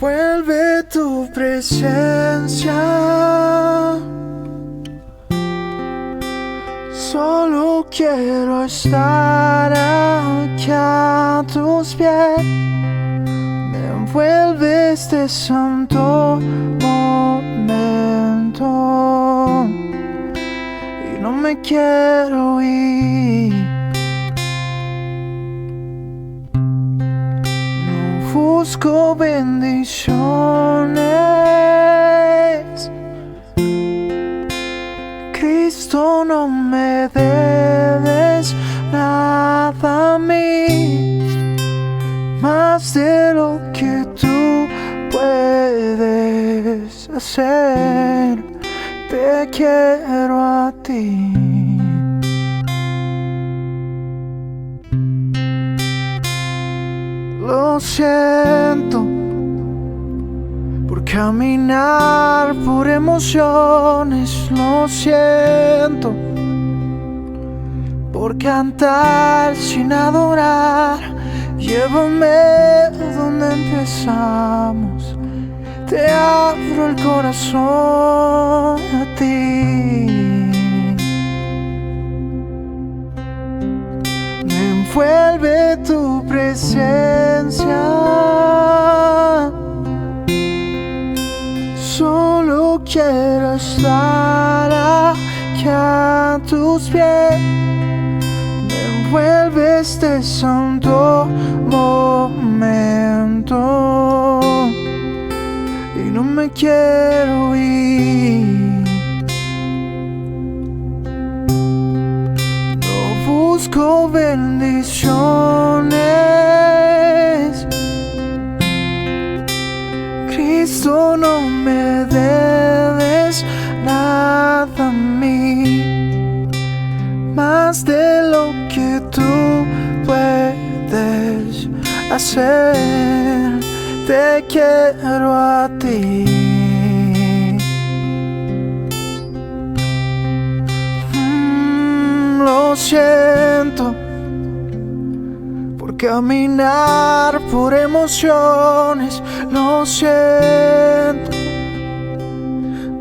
Vuelve tu presencia. Solo quiero estar aquí a tus pies. Me envuelve este santo momento y no me quiero ir. Busco bendiciones. Cristo, no me debes nada a mí, más de lo que tú puedes hacer. Te quiero a ti. Lo siento por caminar por emociones. Lo siento por cantar sin adorar. Llévame donde empezamos. Te abro el corazón a ti. Me envuelve tu presencia. Solo quiero estar tus pies. Me envuelve este santo momento y no me quiero ir. No busco bendiciones, Cristo, no me debes nada a mí, más de lo que tú puedes hacer. Te quiero a ti. Lo siento por caminar por emociones. Lo siento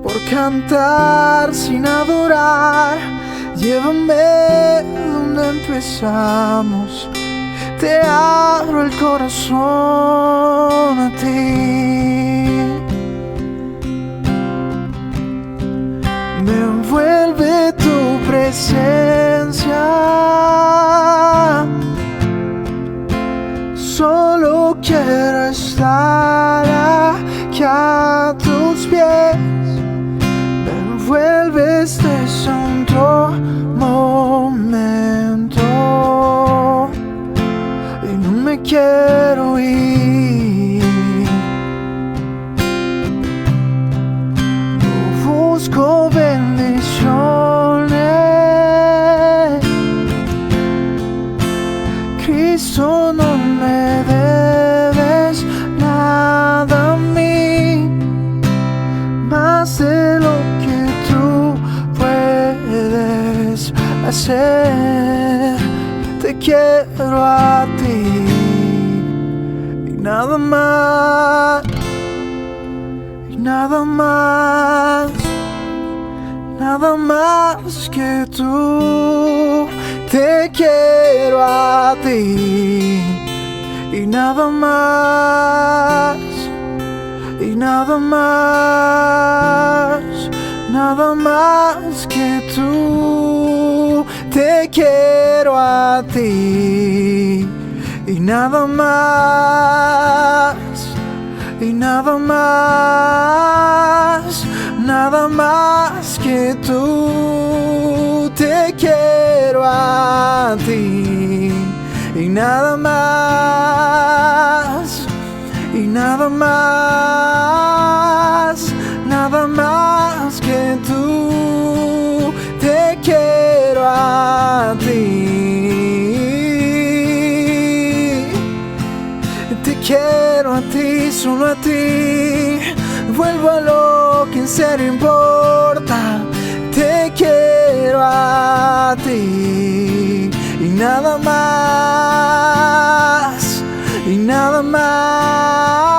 por cantar sin adorar. Llévame donde empezamos. Te abro el corazón a ti. Me envuelve tu presencia. Solo quiero estar aquí a tus pies. Me envuelve este santo momento y no me quiero ir. No busco bendiciones, Cristo, no me debes nada a mí, más de lo que tú puedes hacer. Te quiero a ti y nada más, y nada más, nada más que tú. Te quiero a ti y nada más, y nada más, nada más que tú. Te quiero a ti y nada más, y nada más, nada más que tú. Te quiero a ti y nada más, y nada más, nada más que tú. Te quiero a ti. Te quiero a ti, solo a ti. Vuelvo a lo que en serio importa. Te quiero a ti y nada más, y nada más,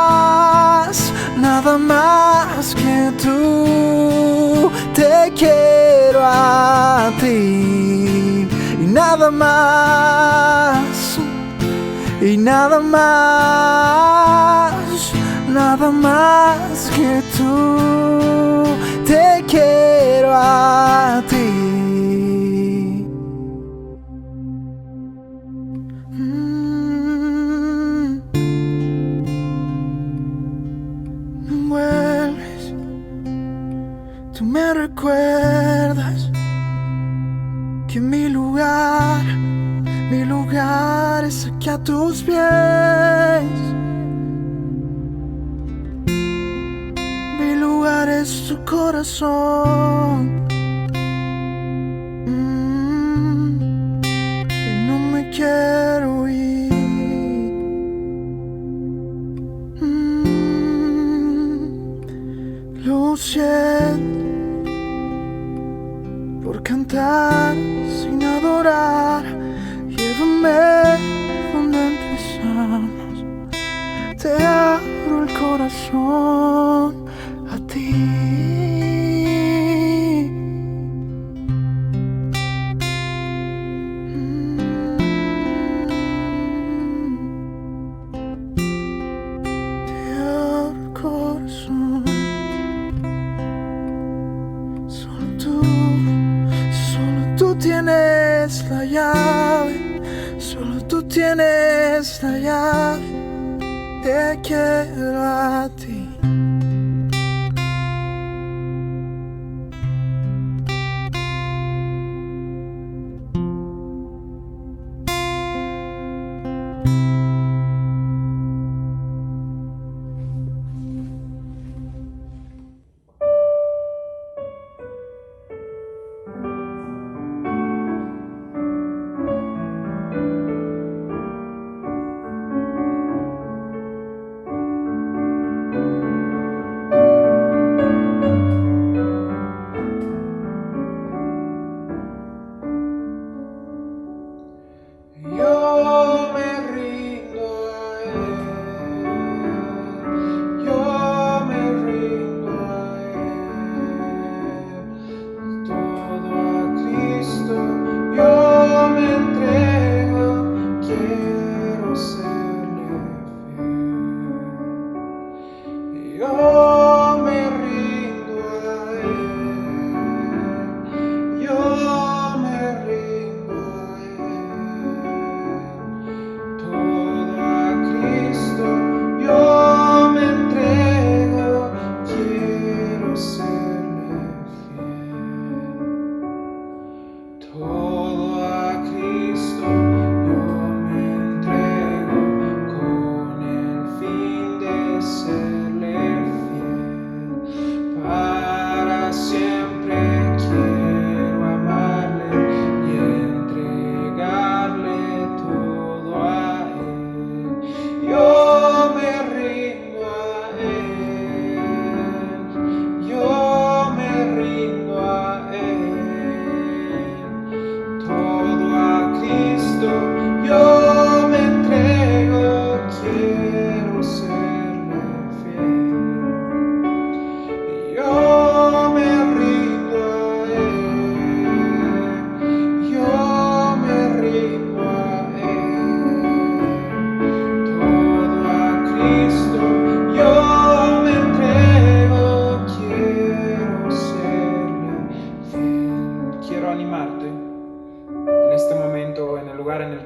nada más que tú. Te quiero a ti y nada más, y nada más, nada más que tú. Te quiero a ti. Me envuelves, tú me recuerdas que mi lugar es aquí a tus pies. Mi lugar es tu corazón. Y no me quiero ir. Lo siento por cantar sin adorar. Llévame donde empezamos. Te abro el corazón a ti. Te abro el corazón. Solo tú tú tienes la llave, solo tú tienes la llave. Te quiero a ti.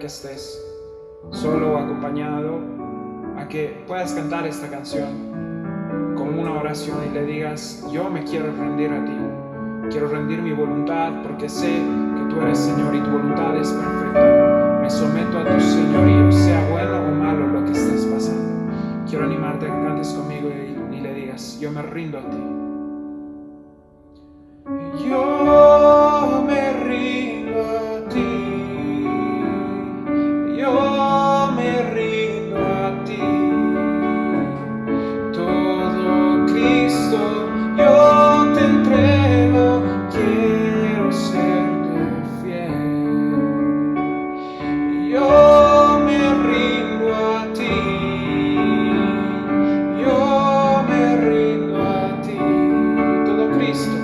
Estés solo o acompañado, a que puedas cantar esta canción como una oración y le digas: yo me quiero rendir a ti, quiero rendir mi voluntad porque sé que tú eres Señor y tu voluntad es perfecta. Me someto a tu señorío, sea bueno o malo lo que estés pasando. Quiero animarte a que cantes conmigo y le digas: yo me rindo a ti. Yo me rindo a ti. Yo me rindo a ti, todo Cristo yo te entrego, quiero serte fiel. Yo me rindo a ti, yo me rindo a ti, todo Cristo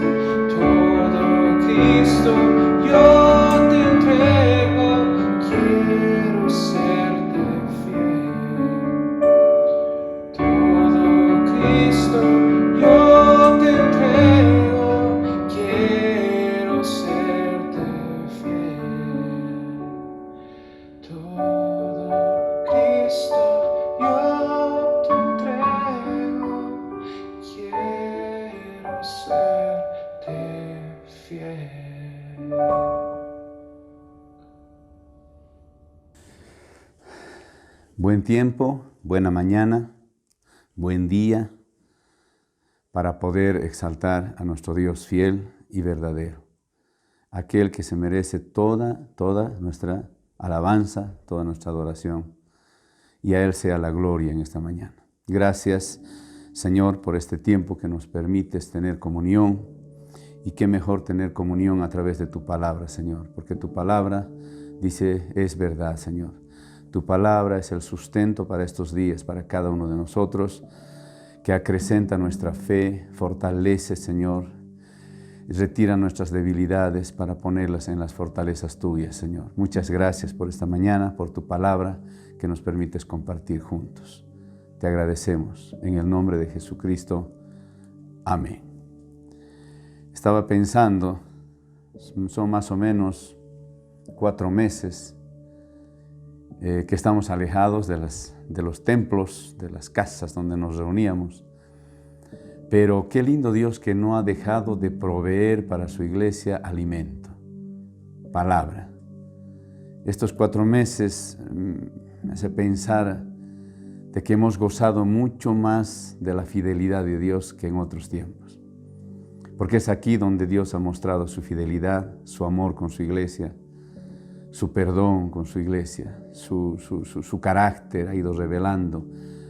yo te entrego, quiero serte fiel. Todo Cristo yo te entrego, quiero serte fiel. Todo Cristo yo te entrego, quiero serte fiel. Buen tiempo, buena mañana, buen día para poder exaltar a nuestro Dios fiel y verdadero, aquel que se merece toda nuestra alabanza, toda nuestra adoración, y a Él sea la gloria en esta mañana. Gracias, Señor, por este tiempo que nos permites tener comunión, y qué mejor tener comunión a través de tu palabra, Señor, porque tu palabra, dice, es verdad, Señor. Tu palabra es el sustento para estos días, para cada uno de nosotros, que acrecenta nuestra fe, fortalece, Señor, retira nuestras debilidades para ponerlas en las fortalezas tuyas, Señor. Muchas gracias por esta mañana, por tu palabra que nos permites compartir juntos. Te agradecemos en el nombre de Jesucristo. Amén. Estaba pensando Son más o menos 4 meses que estamos alejados de los templos, de las casas donde nos reuníamos. Pero qué lindo Dios que no ha dejado de proveer para su iglesia alimento, palabra. Estos 4 meses me hace pensar de que hemos gozado mucho más de la fidelidad de Dios que en otros tiempos. Porque es aquí donde Dios ha mostrado su fidelidad, su amor con su iglesia, su perdón con su iglesia, su carácter ha ido revelando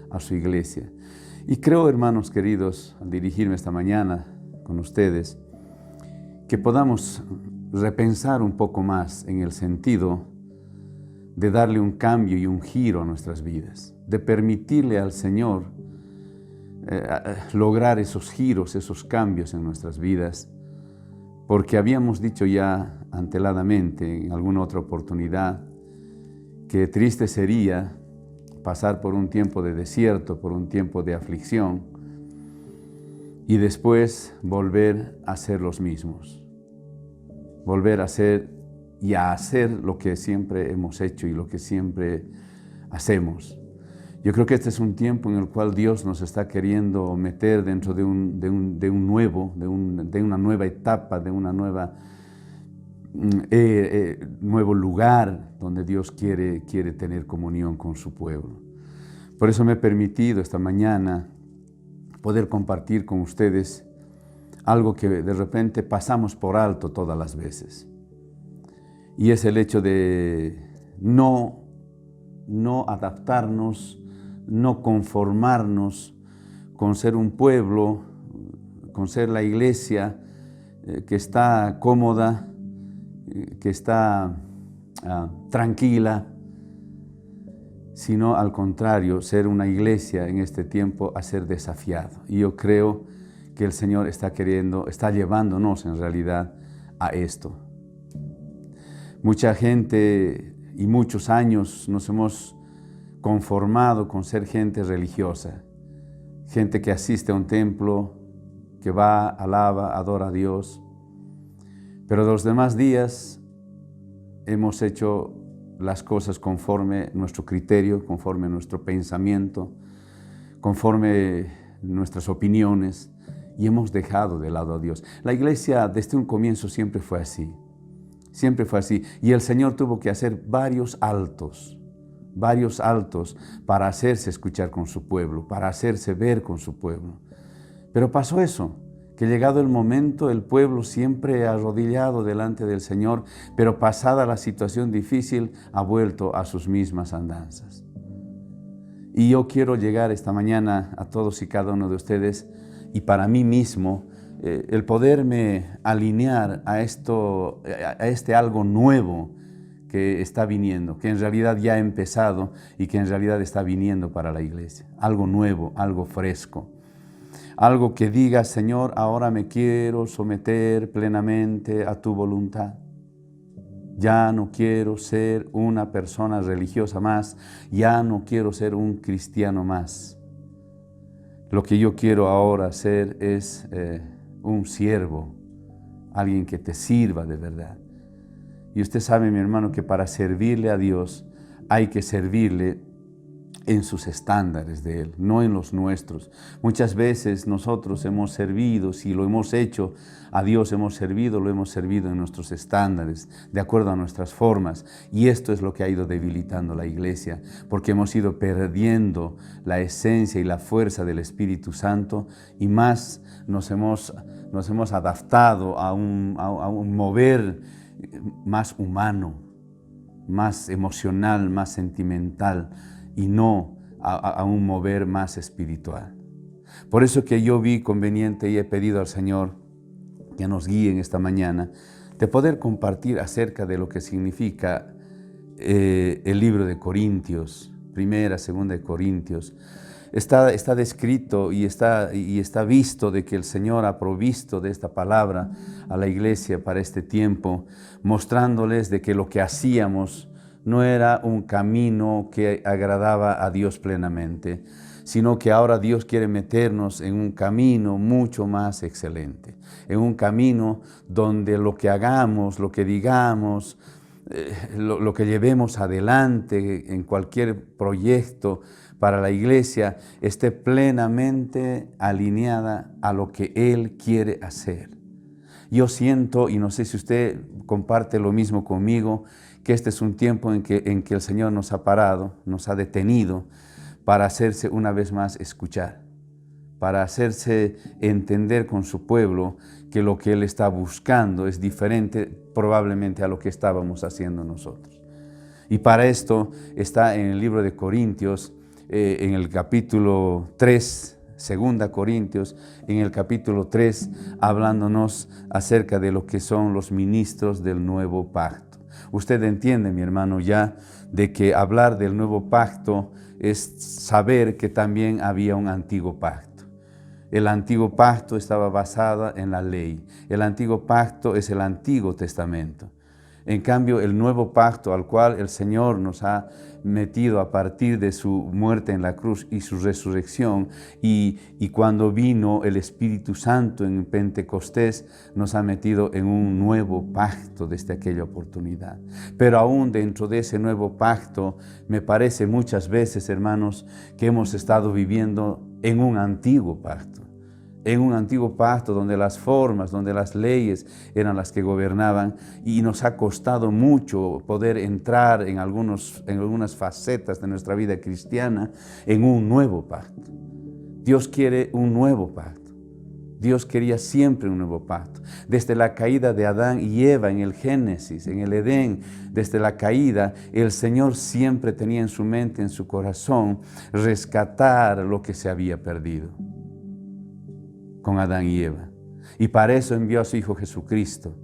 a su iglesia. Y creo, hermanos queridos, al dirigirme esta mañana con ustedes, que podamos repensar un poco más en el sentido de darle un cambio y un giro a nuestras vidas, de permitirle al Señor lograr esos giros, esos cambios en nuestras vidas, porque habíamos dicho ya anteladamente en alguna otra oportunidad que triste sería pasar por un tiempo de desierto, por un tiempo de aflicción y después volver a ser los mismos, volver a ser y a hacer lo que siempre hemos hecho y lo que siempre hacemos. Yo creo que este es un tiempo en el cual Dios nos está queriendo meter dentro de una nueva etapa, de una nuevo lugar donde Dios quiere tener comunión con su pueblo. Por eso me he permitido esta mañana poder compartir con ustedes algo que de repente pasamos por alto todas las veces. Y es el hecho de no adaptarnos, no conformarnos con ser un pueblo, con ser la iglesia que está cómoda, que está tranquila, sino al contrario, ser una iglesia en este tiempo a ser desafiado. Y yo creo que el Señor está llevándonos en realidad a esto. Mucha gente y muchos años nos hemos conformado con ser gente religiosa, gente que asiste a un templo, que va, alaba, adora a Dios. Pero los demás días hemos hecho las cosas conforme nuestro criterio, conforme nuestro pensamiento, conforme nuestras opiniones, y hemos dejado de lado a Dios. La iglesia desde un comienzo siempre fue así, y el Señor tuvo que hacer varios altos para hacerse escuchar con su pueblo, para hacerse ver con su pueblo. Pero pasó eso, que llegado el momento, el pueblo siempre arrodillado delante del Señor, pero pasada la situación difícil, ha vuelto a sus mismas andanzas. Y yo quiero llegar esta mañana a todos y cada uno de ustedes, y para mí mismo, el poderme alinear a este algo nuevo que está viniendo, que en realidad ya ha empezado y que en realidad está viniendo para la iglesia. Algo nuevo, algo fresco. Algo que diga, Señor, ahora me quiero someter plenamente a tu voluntad. Ya no quiero ser una persona religiosa más, ya no quiero ser un cristiano más. Lo que yo quiero ahora ser es un siervo, alguien que te sirva de verdad. Y usted sabe, mi hermano, que para servirle a Dios hay que servirle en sus estándares de Él, no en los nuestros. Muchas veces nosotros hemos servido, si lo hemos hecho a Dios, lo hemos servido en nuestros estándares, de acuerdo a nuestras formas. Y esto es lo que ha ido debilitando la iglesia, porque hemos ido perdiendo la esencia y la fuerza del Espíritu Santo y más nos hemos adaptado a un mover más humano, más emocional, más sentimental, y no a un mover más espiritual. Por eso que yo vi conveniente y he pedido al Señor que nos guíe en esta mañana de poder compartir acerca de lo que significa el libro de Corintios, primera, segunda de Corintios. Está descrito y está visto de que el Señor ha provisto de esta palabra a la iglesia para este tiempo, mostrándoles de que lo que hacíamos no era un camino que agradaba a Dios plenamente, sino que ahora Dios quiere meternos en un camino mucho más excelente, en un camino donde lo que hagamos, lo que digamos, lo que llevemos adelante en cualquier proyecto para la iglesia esté plenamente alineada a lo que Él quiere hacer. Yo siento, y no sé si usted comparte lo mismo conmigo, que este es un tiempo en que el Señor nos ha parado, nos ha detenido para hacerse una vez más escuchar, para hacerse entender con su pueblo que lo que Él está buscando es diferente probablemente a lo que estábamos haciendo nosotros. Y para esto está en el libro de Corintios, en el capítulo 3, 2 Corintios, en el capítulo 3, hablándonos acerca de lo que son los ministros del nuevo pacto. Usted entiende, mi hermano, ya de que hablar del nuevo pacto es saber que también había un antiguo pacto. El antiguo pacto estaba basado en la ley. El antiguo pacto es el Antiguo Testamento. En cambio, el nuevo pacto al cual el Señor nos ha metido a partir de su muerte en la cruz y su resurrección, y cuando vino el Espíritu Santo en Pentecostés, nos ha metido en un nuevo pacto desde aquella oportunidad. Pero aún dentro de ese nuevo pacto, me parece muchas veces, hermanos, que hemos estado viviendo en un antiguo pacto. En un antiguo pacto donde las formas, donde las leyes eran las que gobernaban, y nos ha costado mucho poder entrar en algunas facetas de nuestra vida cristiana en un nuevo pacto. Dios quiere un nuevo pacto. Dios quería siempre un nuevo pacto. Desde la caída de Adán y Eva en el Génesis, en el Edén, desde la caída, el Señor siempre tenía en su mente, en su corazón, rescatar lo que se había perdido con Adán y Eva. Y para eso envió a su Hijo Jesucristo,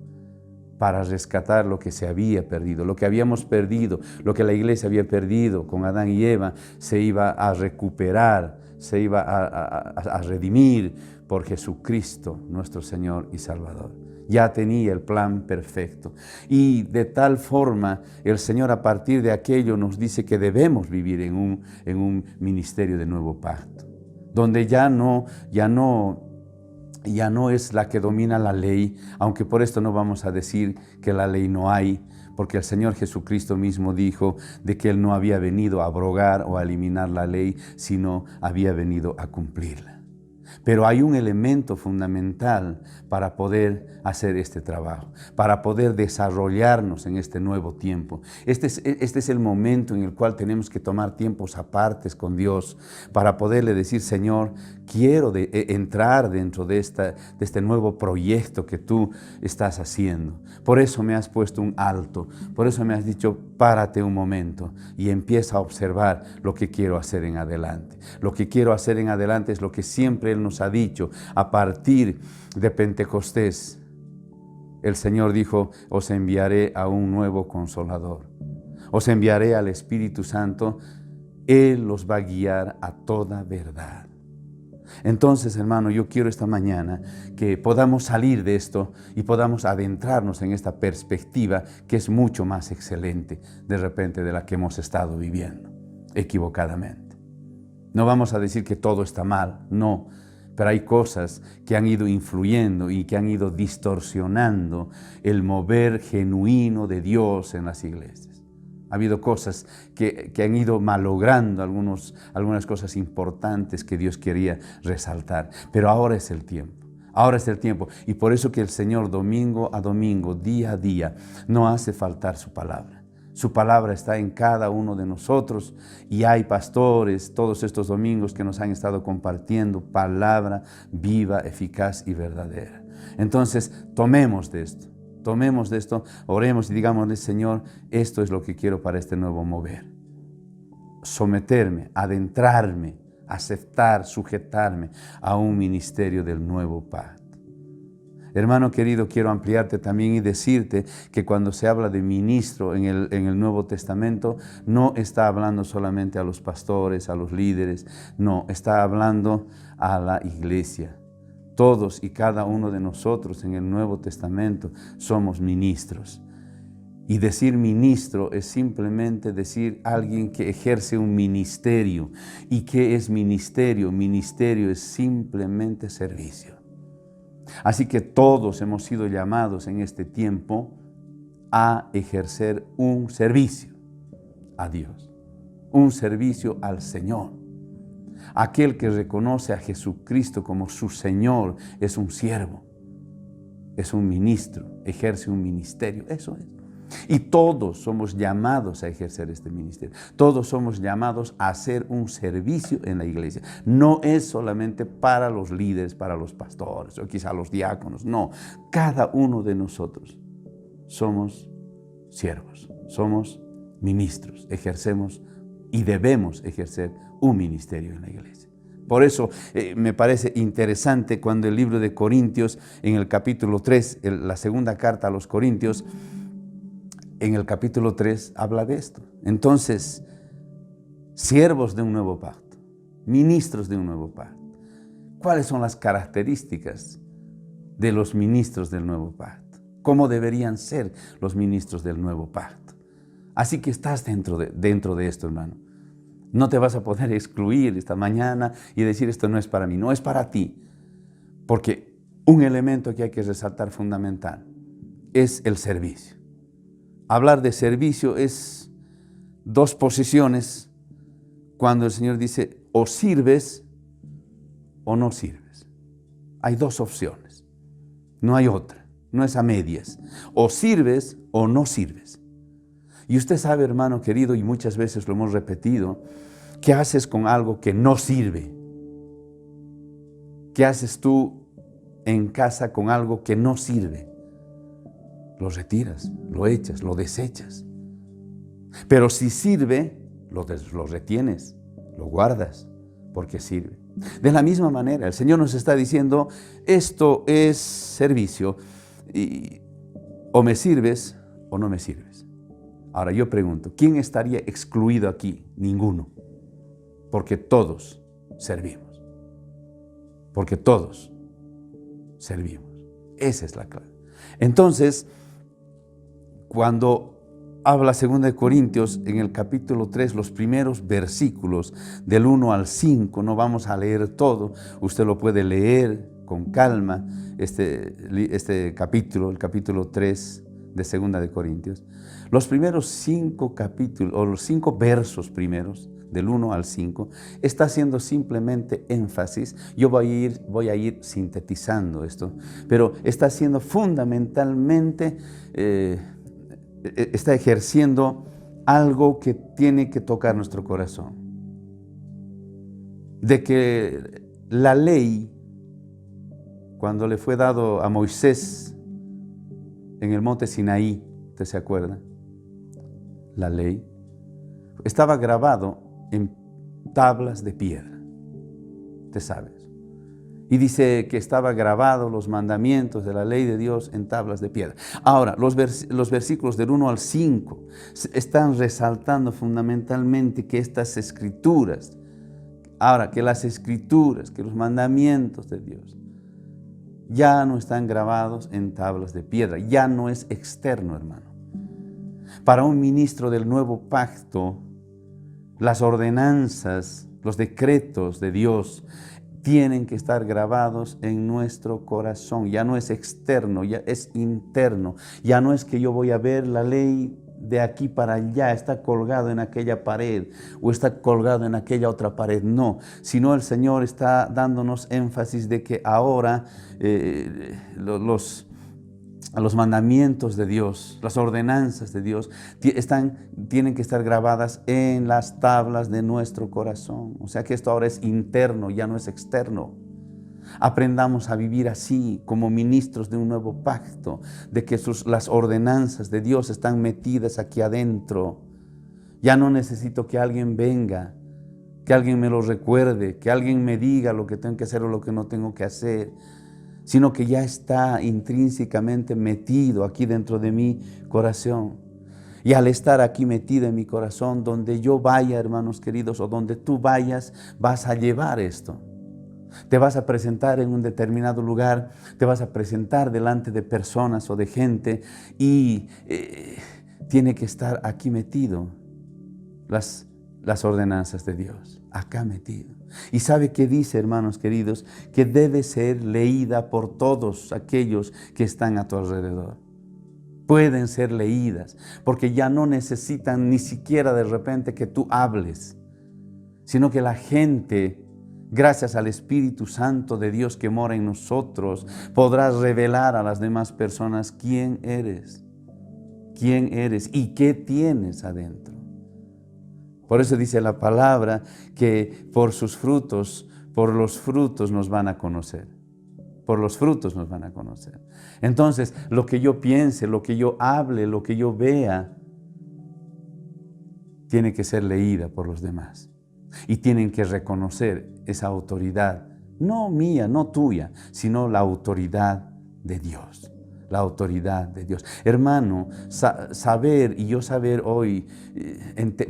para rescatar lo que se había perdido, lo que habíamos perdido, lo que la iglesia había perdido con Adán y Eva, se iba a recuperar, se iba a redimir por Jesucristo, nuestro Señor y Salvador. Ya tenía el plan perfecto. Y de tal forma, el Señor a partir de aquello nos dice que debemos vivir en un ministerio de nuevo pacto, donde ya no es la que domina la ley, aunque por esto no vamos a decir que la ley no hay, porque el Señor Jesucristo mismo dijo de que Él no había venido a abrogar o a eliminar la ley, sino había venido a cumplirla. Pero hay un elemento fundamental para poder hacer este trabajo, para poder desarrollarnos en este nuevo tiempo. Este es el momento en el cual tenemos que tomar tiempos apartes con Dios para poderle decir: Señor, quiero entrar dentro de este nuevo proyecto que tú estás haciendo. Por eso me has puesto un alto, por eso me has dicho: párate un momento y empieza a observar lo que quiero hacer en adelante. Lo que quiero hacer en adelante es lo que siempre Él nos ha dicho a partir de Pentecostés. El Señor dijo: os enviaré a un nuevo Consolador, os enviaré al Espíritu Santo, Él los va a guiar a toda verdad. Entonces, hermano, yo quiero esta mañana que podamos salir de esto y podamos adentrarnos en esta perspectiva que es mucho más excelente de repente de la que hemos estado viviendo equivocadamente. No vamos a decir que todo está mal, no, pero hay cosas que han ido influyendo y que han ido distorsionando el mover genuino de Dios en las iglesias. Ha habido cosas que han ido malogrando algunas cosas importantes que Dios quería resaltar. Pero ahora es el tiempo. Ahora es el tiempo. Y por eso que el Señor domingo a domingo, día a día, no hace faltar su palabra. Su palabra está en cada uno de nosotros y hay pastores todos estos domingos que nos han estado compartiendo palabra viva, eficaz y verdadera. Entonces, tomemos de esto, oremos y digámosle: Señor, esto es lo que quiero para este nuevo mover. Someterme, adentrarme, aceptar, sujetarme a un ministerio del nuevo pacto. Hermano querido, quiero ampliarte también y decirte que cuando se habla de ministro en el Nuevo Testamento, no está hablando solamente a los pastores, a los líderes, no, está hablando a la iglesia. Todos y cada uno de nosotros en el Nuevo Testamento somos ministros. Y decir ministro es simplemente decir alguien que ejerce un ministerio. ¿Y qué es ministerio? Ministerio es simplemente servicio. Así que todos hemos sido llamados en este tiempo a ejercer un servicio a Dios, un servicio al Señor. Aquel que reconoce a Jesucristo como su Señor es un siervo, es un ministro, ejerce un ministerio, eso es. Y todos somos llamados a ejercer este ministerio. Todos somos llamados a hacer un servicio en la iglesia. No es solamente para los líderes, para los pastores o quizá los diáconos. No, cada uno de nosotros somos siervos, somos ministros. Ejercemos y debemos ejercer un ministerio en la iglesia. Por eso me parece interesante cuando el libro de Corintios, en el capítulo 3, la segunda carta a los Corintios, en el capítulo 3 habla de esto. Entonces, siervos de un nuevo pacto, ministros de un nuevo pacto. ¿Cuáles son las características de los ministros del nuevo pacto? ¿Cómo deberían ser los ministros del nuevo pacto? Así que estás dentro de esto, hermano. No te vas a poder excluir esta mañana y decir esto no es para mí, no es para ti. Porque un elemento que hay que resaltar fundamental es el servicio. Hablar de servicio es dos posiciones cuando el Señor dice o sirves o no sirves. Hay dos opciones, no hay otra, no es a medias. O sirves o no sirves. Y usted sabe, hermano querido, y muchas veces lo hemos repetido, ¿qué haces con algo que no sirve? ¿Qué haces tú en casa con algo que no sirve? Lo retiras, lo echas, lo desechas. Pero si sirve, lo retienes, lo guardas, porque sirve. De la misma manera, el Señor nos está diciendo, esto es servicio, y o me sirves o no me sirves. Ahora yo pregunto, ¿quién estaría excluido aquí? Ninguno, porque todos servimos. Porque todos servimos. Esa es la clave. Entonces, cuando habla 2 Corintios en el capítulo 3, los primeros versículos del 1 al 5, no vamos a leer todo, usted lo puede leer con calma, este capítulo, el capítulo 3 de 2 Corintios. Los primeros 5 capítulos, o los 5 versos primeros, del 1 al 5, está haciendo simplemente énfasis. Yo voy a ir sintetizando esto, pero está haciendo fundamentalmente, está ejerciendo algo que tiene que tocar nuestro corazón. De que la ley, cuando le fue dado a Moisés en el monte Sinaí, ¿usted se acuerda? La ley estaba grabado en tablas de piedra, ¿usted sabe? Y dice que estaba grabado los mandamientos de la ley de Dios en tablas de piedra. Ahora, los versículos del 1 al 5 están resaltando fundamentalmente que estas escrituras, que las escrituras, que los mandamientos de Dios ya no están grabados en tablas de piedra, ya no es externo, hermano. Para un ministro del nuevo pacto, las ordenanzas, los decretos de Dios tienen que estar grabados en nuestro corazón. Ya no es externo, ya es interno. Ya no es que yo voy a ver la ley de aquí para allá, está colgado en aquella pared o está colgado en aquella otra pared. No, sino el Señor está dándonos énfasis de que ahora los mandamientos de Dios, las ordenanzas de Dios tienen que estar grabadas en las tablas de nuestro corazón. O sea que esto ahora es interno, ya no es externo. Aprendamos a vivir así como ministros de un nuevo pacto, de que las ordenanzas de Dios están metidas aquí adentro. Ya no necesito que alguien venga, que alguien me lo recuerde, que alguien me diga lo que tengo que hacer o lo que no tengo que hacer, sino que ya está intrínsecamente metido aquí dentro de mi corazón. Y al estar aquí metido en mi corazón, donde yo vaya, hermanos queridos, o donde tú vayas, vas a llevar esto. Te vas a presentar en un determinado lugar, te vas a presentar delante de personas o de gente y tiene que estar aquí metido las ordenanzas de Dios, acá metido. Y ¿sabe qué dice, hermanos queridos? Que debe ser leída por todos aquellos que están a tu alrededor. Pueden ser leídas, porque ya no necesitan ni siquiera de repente que tú hables, sino que la gente, gracias al Espíritu Santo de Dios que mora en nosotros, podrá revelar a las demás personas quién eres y qué tienes adentro. Por eso dice la palabra que por los frutos nos van a conocer. Por los frutos nos van a conocer. Entonces, lo que yo piense, lo que yo hable, lo que yo vea, tiene que ser leída por los demás. Y tienen que reconocer esa autoridad, no mía, no tuya, sino la autoridad de Dios. La autoridad de Dios. Hermano, saber hoy,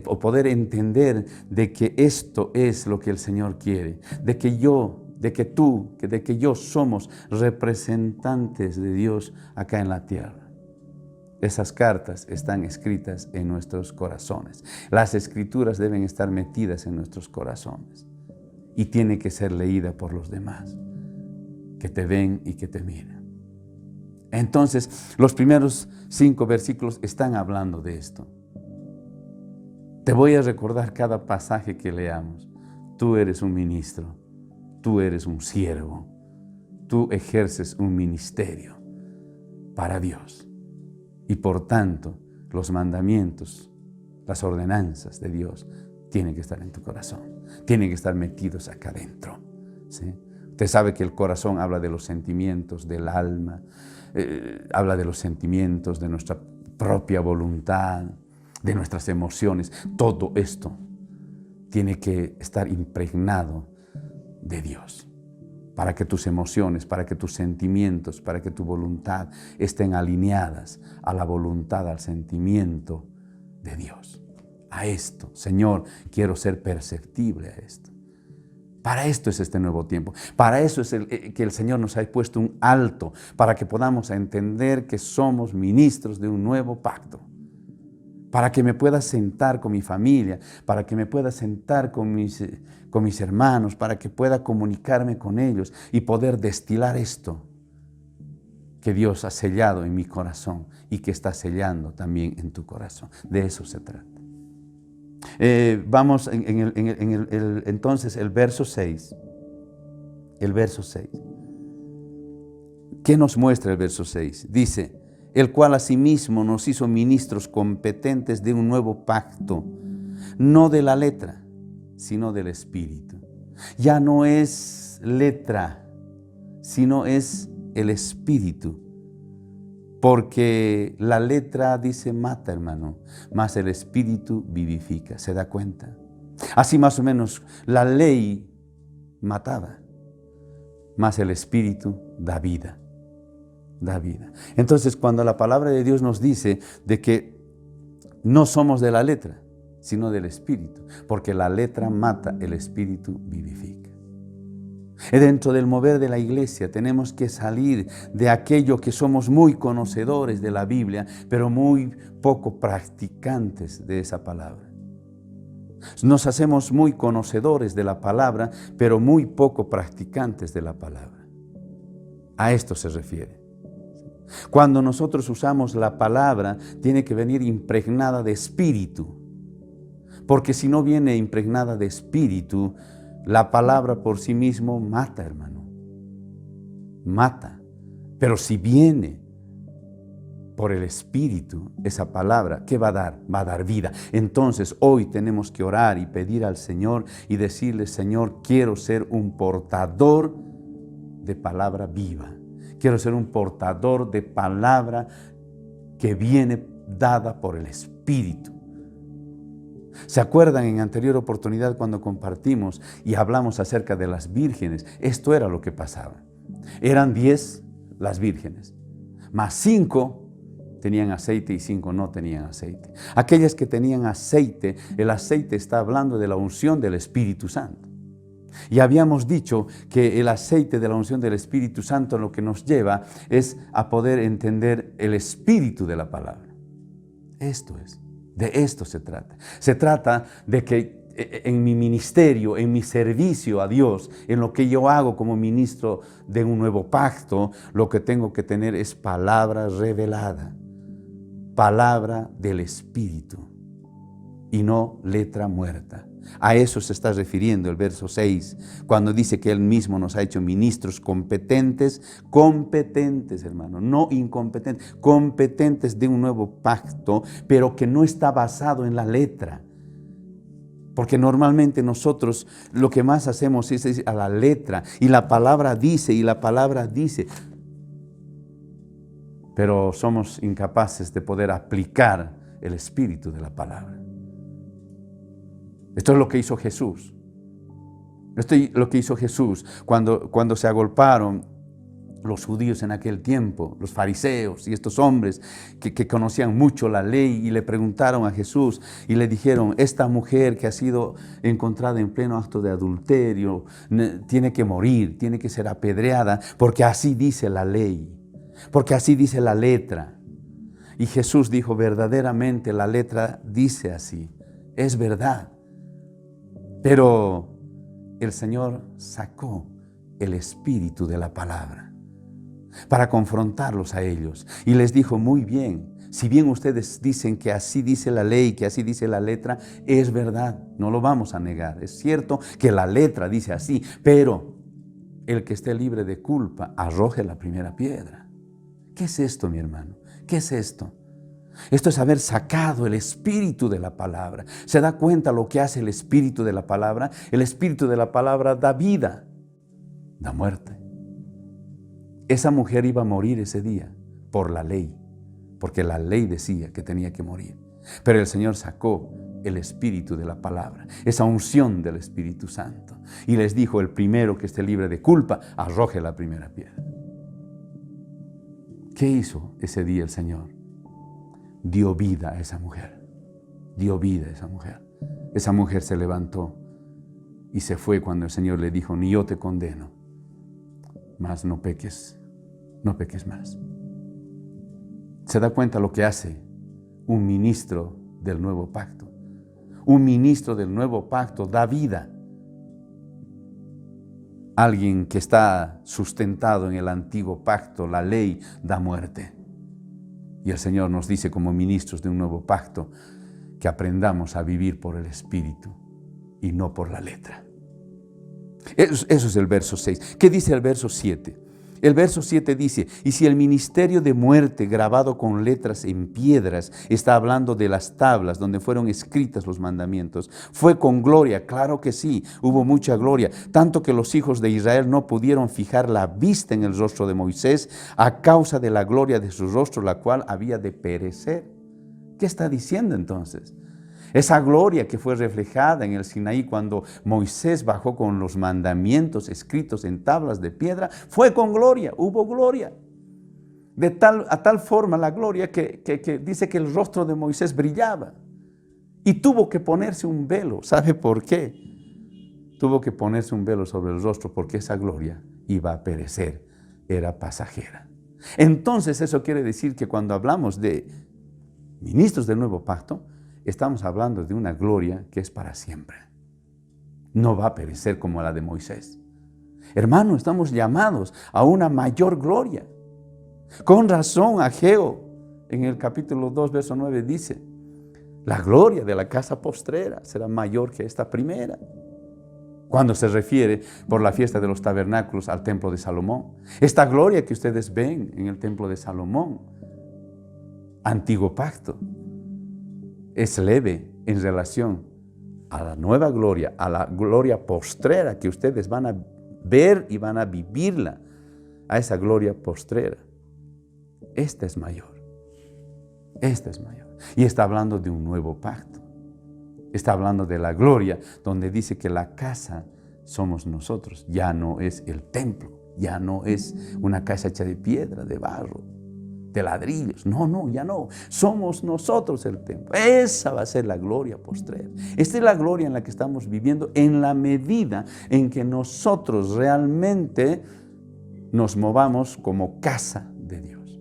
o poder entender de que esto es lo que el Señor quiere, de que yo somos representantes de Dios acá en la tierra. Esas cartas están escritas en nuestros corazones. Las Escrituras deben estar metidas en nuestros corazones y tiene que ser leída por los demás, que te ven y que te miran. Entonces, los primeros 5 versículos están hablando de esto. Te voy a recordar cada pasaje que leamos. Tú eres un ministro, tú eres un siervo, tú ejerces un ministerio para Dios. Y por tanto, los mandamientos, las ordenanzas de Dios tienen que estar en tu corazón, tienen que estar metidos acá adentro, ¿sí? Usted sabe que el corazón habla de los sentimientos del alma, habla de los sentimientos de nuestra propia voluntad, de nuestras emociones. Todo esto tiene que estar impregnado de Dios para que tus emociones, para que tus sentimientos, para que tu voluntad estén alineadas a la voluntad, al sentimiento de Dios. A esto, Señor, quiero ser perceptible a esto. Para esto es este nuevo tiempo. Para eso es que el Señor nos ha puesto un alto, para que podamos entender que somos ministros de un nuevo pacto. Para que me pueda sentar con mi familia, para que me pueda sentar con mis hermanos, para que pueda comunicarme con ellos y poder destilar esto que Dios ha sellado en mi corazón y que está sellando también en tu corazón. De eso se trata. Vamos entonces el verso 6. El verso 6. ¿Qué nos muestra el verso 6? Dice: el cual asimismo nos hizo ministros competentes de un nuevo pacto, no de la letra, sino del Espíritu. Ya no es letra, sino es el Espíritu. Porque la letra dice mata, hermano, mas el Espíritu vivifica. ¿Se da cuenta? Así más o menos la ley mataba, mas el Espíritu da vida. Da vida. Entonces, cuando la palabra de Dios nos dice de que no somos de la letra, sino del Espíritu, porque la letra mata, el Espíritu vivifica. Y dentro del mover de la iglesia tenemos que salir de aquello que somos muy conocedores de la Biblia, pero muy poco practicantes de esa palabra. Nos hacemos muy conocedores de la palabra, pero muy poco practicantes de la palabra. A esto se refiere. Cuando nosotros usamos la palabra, tiene que venir impregnada de espíritu. Porque si no viene impregnada de espíritu, la palabra por sí mismo mata, hermano. Mata. Pero si viene por el Espíritu, esa palabra, ¿qué va a dar? Va a dar vida. Entonces, hoy tenemos que orar y pedir al Señor y decirle: Señor, quiero ser un portador de palabra viva. Quiero ser un portador de palabra que viene dada por el Espíritu. ¿Se acuerdan en anterior oportunidad cuando compartimos y hablamos acerca de las vírgenes? Esto era lo que pasaba. Eran 10 las vírgenes, más 5 tenían aceite y 5 no tenían aceite. Aquellas que tenían aceite, el aceite está hablando de la unción del Espíritu Santo. Y habíamos dicho que el aceite de la unción del Espíritu Santo lo que nos lleva es a poder entender el espíritu de la palabra. Esto es, de esto se trata. Se trata de que en mi ministerio, en mi servicio a Dios, en lo que yo hago como ministro de un nuevo pacto, lo que tengo que tener es palabra revelada, palabra del Espíritu y no letra muerta. A eso se está refiriendo el verso 6, cuando dice que Él mismo nos ha hecho ministros competentes, hermano, no incompetentes, competentes de un nuevo pacto, pero que no está basado en la letra. Porque normalmente nosotros lo que más hacemos es decir a la letra, y la palabra dice, pero somos incapaces de poder aplicar el espíritu de la palabra. Esto es lo que hizo Jesús. Esto es lo que hizo Jesús cuando se agolparon los judíos en aquel tiempo, los fariseos y estos hombres que conocían mucho la ley, y le preguntaron a Jesús y le dijeron: esta mujer que ha sido encontrada en pleno acto de adulterio tiene que morir, tiene que ser apedreada, porque así dice la ley, porque así dice la letra. Y Jesús dijo: verdaderamente la letra dice así, es verdad. Pero el Señor sacó el espíritu de la palabra para confrontarlos a ellos. Y les dijo: muy bien, si bien ustedes dicen que así dice la ley, que así dice la letra, es verdad, no lo vamos a negar. Es cierto que la letra dice así, pero el que esté libre de culpa, arroje la primera piedra. ¿Qué es esto, mi hermano? ¿Qué es esto? Esto es haber sacado el espíritu de la palabra. ¿Se da cuenta lo que hace el espíritu de la palabra? El espíritu de la palabra da vida, da muerte. Esa mujer iba a morir ese día por la ley, porque la ley decía que tenía que morir. Pero el Señor sacó el espíritu de la palabra, esa unción del Espíritu Santo, y les dijo: el primero que esté libre de culpa, arroje la primera piedra. ¿Qué hizo ese día el Señor? Dio vida a esa mujer, dio vida a esa mujer. Esa mujer se levantó y se fue cuando el Señor le dijo: ni yo te condeno, mas no peques más. ¿Se da cuenta lo que hace un ministro del nuevo pacto? Un ministro del nuevo pacto da vida. Alguien que está sustentado en el antiguo pacto, la ley, da muerte. Y el Señor nos dice, como ministros de un nuevo pacto, que aprendamos a vivir por el Espíritu y no por la letra. Eso es el verso 6. ¿Qué dice el verso 7? El verso 7 dice: y si el ministerio de muerte grabado con letras en piedras, está hablando de las tablas donde fueron escritas los mandamientos, fue con gloria. Claro que sí, hubo mucha gloria, tanto que los hijos de Israel no pudieron fijar la vista en el rostro de Moisés a causa de la gloria de su rostro, la cual había de perecer. ¿Qué está diciendo entonces? Esa gloria que fue reflejada en el Sinaí cuando Moisés bajó con los mandamientos escritos en tablas de piedra, fue con gloria, hubo gloria. A tal forma la gloria que dice que el rostro de Moisés brillaba y tuvo que ponerse un velo. ¿Sabe por qué? Tuvo que ponerse un velo sobre el rostro porque esa gloria iba a perecer, era pasajera. Entonces eso quiere decir que cuando hablamos de ministros del nuevo pacto, estamos hablando de una gloria que es para siempre. No va a perecer como la de Moisés. Hermano, estamos llamados a una mayor gloria. Con razón, Ageo, en el capítulo 2, verso 9, dice: la gloria de la casa postrera será mayor que esta primera. Cuando se refiere por la fiesta de los tabernáculos al templo de Salomón. Esta gloria que ustedes ven en el templo de Salomón, antiguo pacto, es leve en relación a la nueva gloria, a la gloria postrera que ustedes van a ver y van a vivirla, a esa gloria postrera. Esta es mayor. Esta es mayor. Y está hablando de un nuevo pacto. Está hablando de la gloria, donde dice que la casa somos nosotros. Ya no es el templo, ya no es una casa hecha de piedra, de barro, de ladrillos. No, ya no. Somos nosotros el templo. Esa va a ser la gloria postrera. Esta es la gloria en la que estamos viviendo en la medida en que nosotros realmente nos movamos como casa de Dios.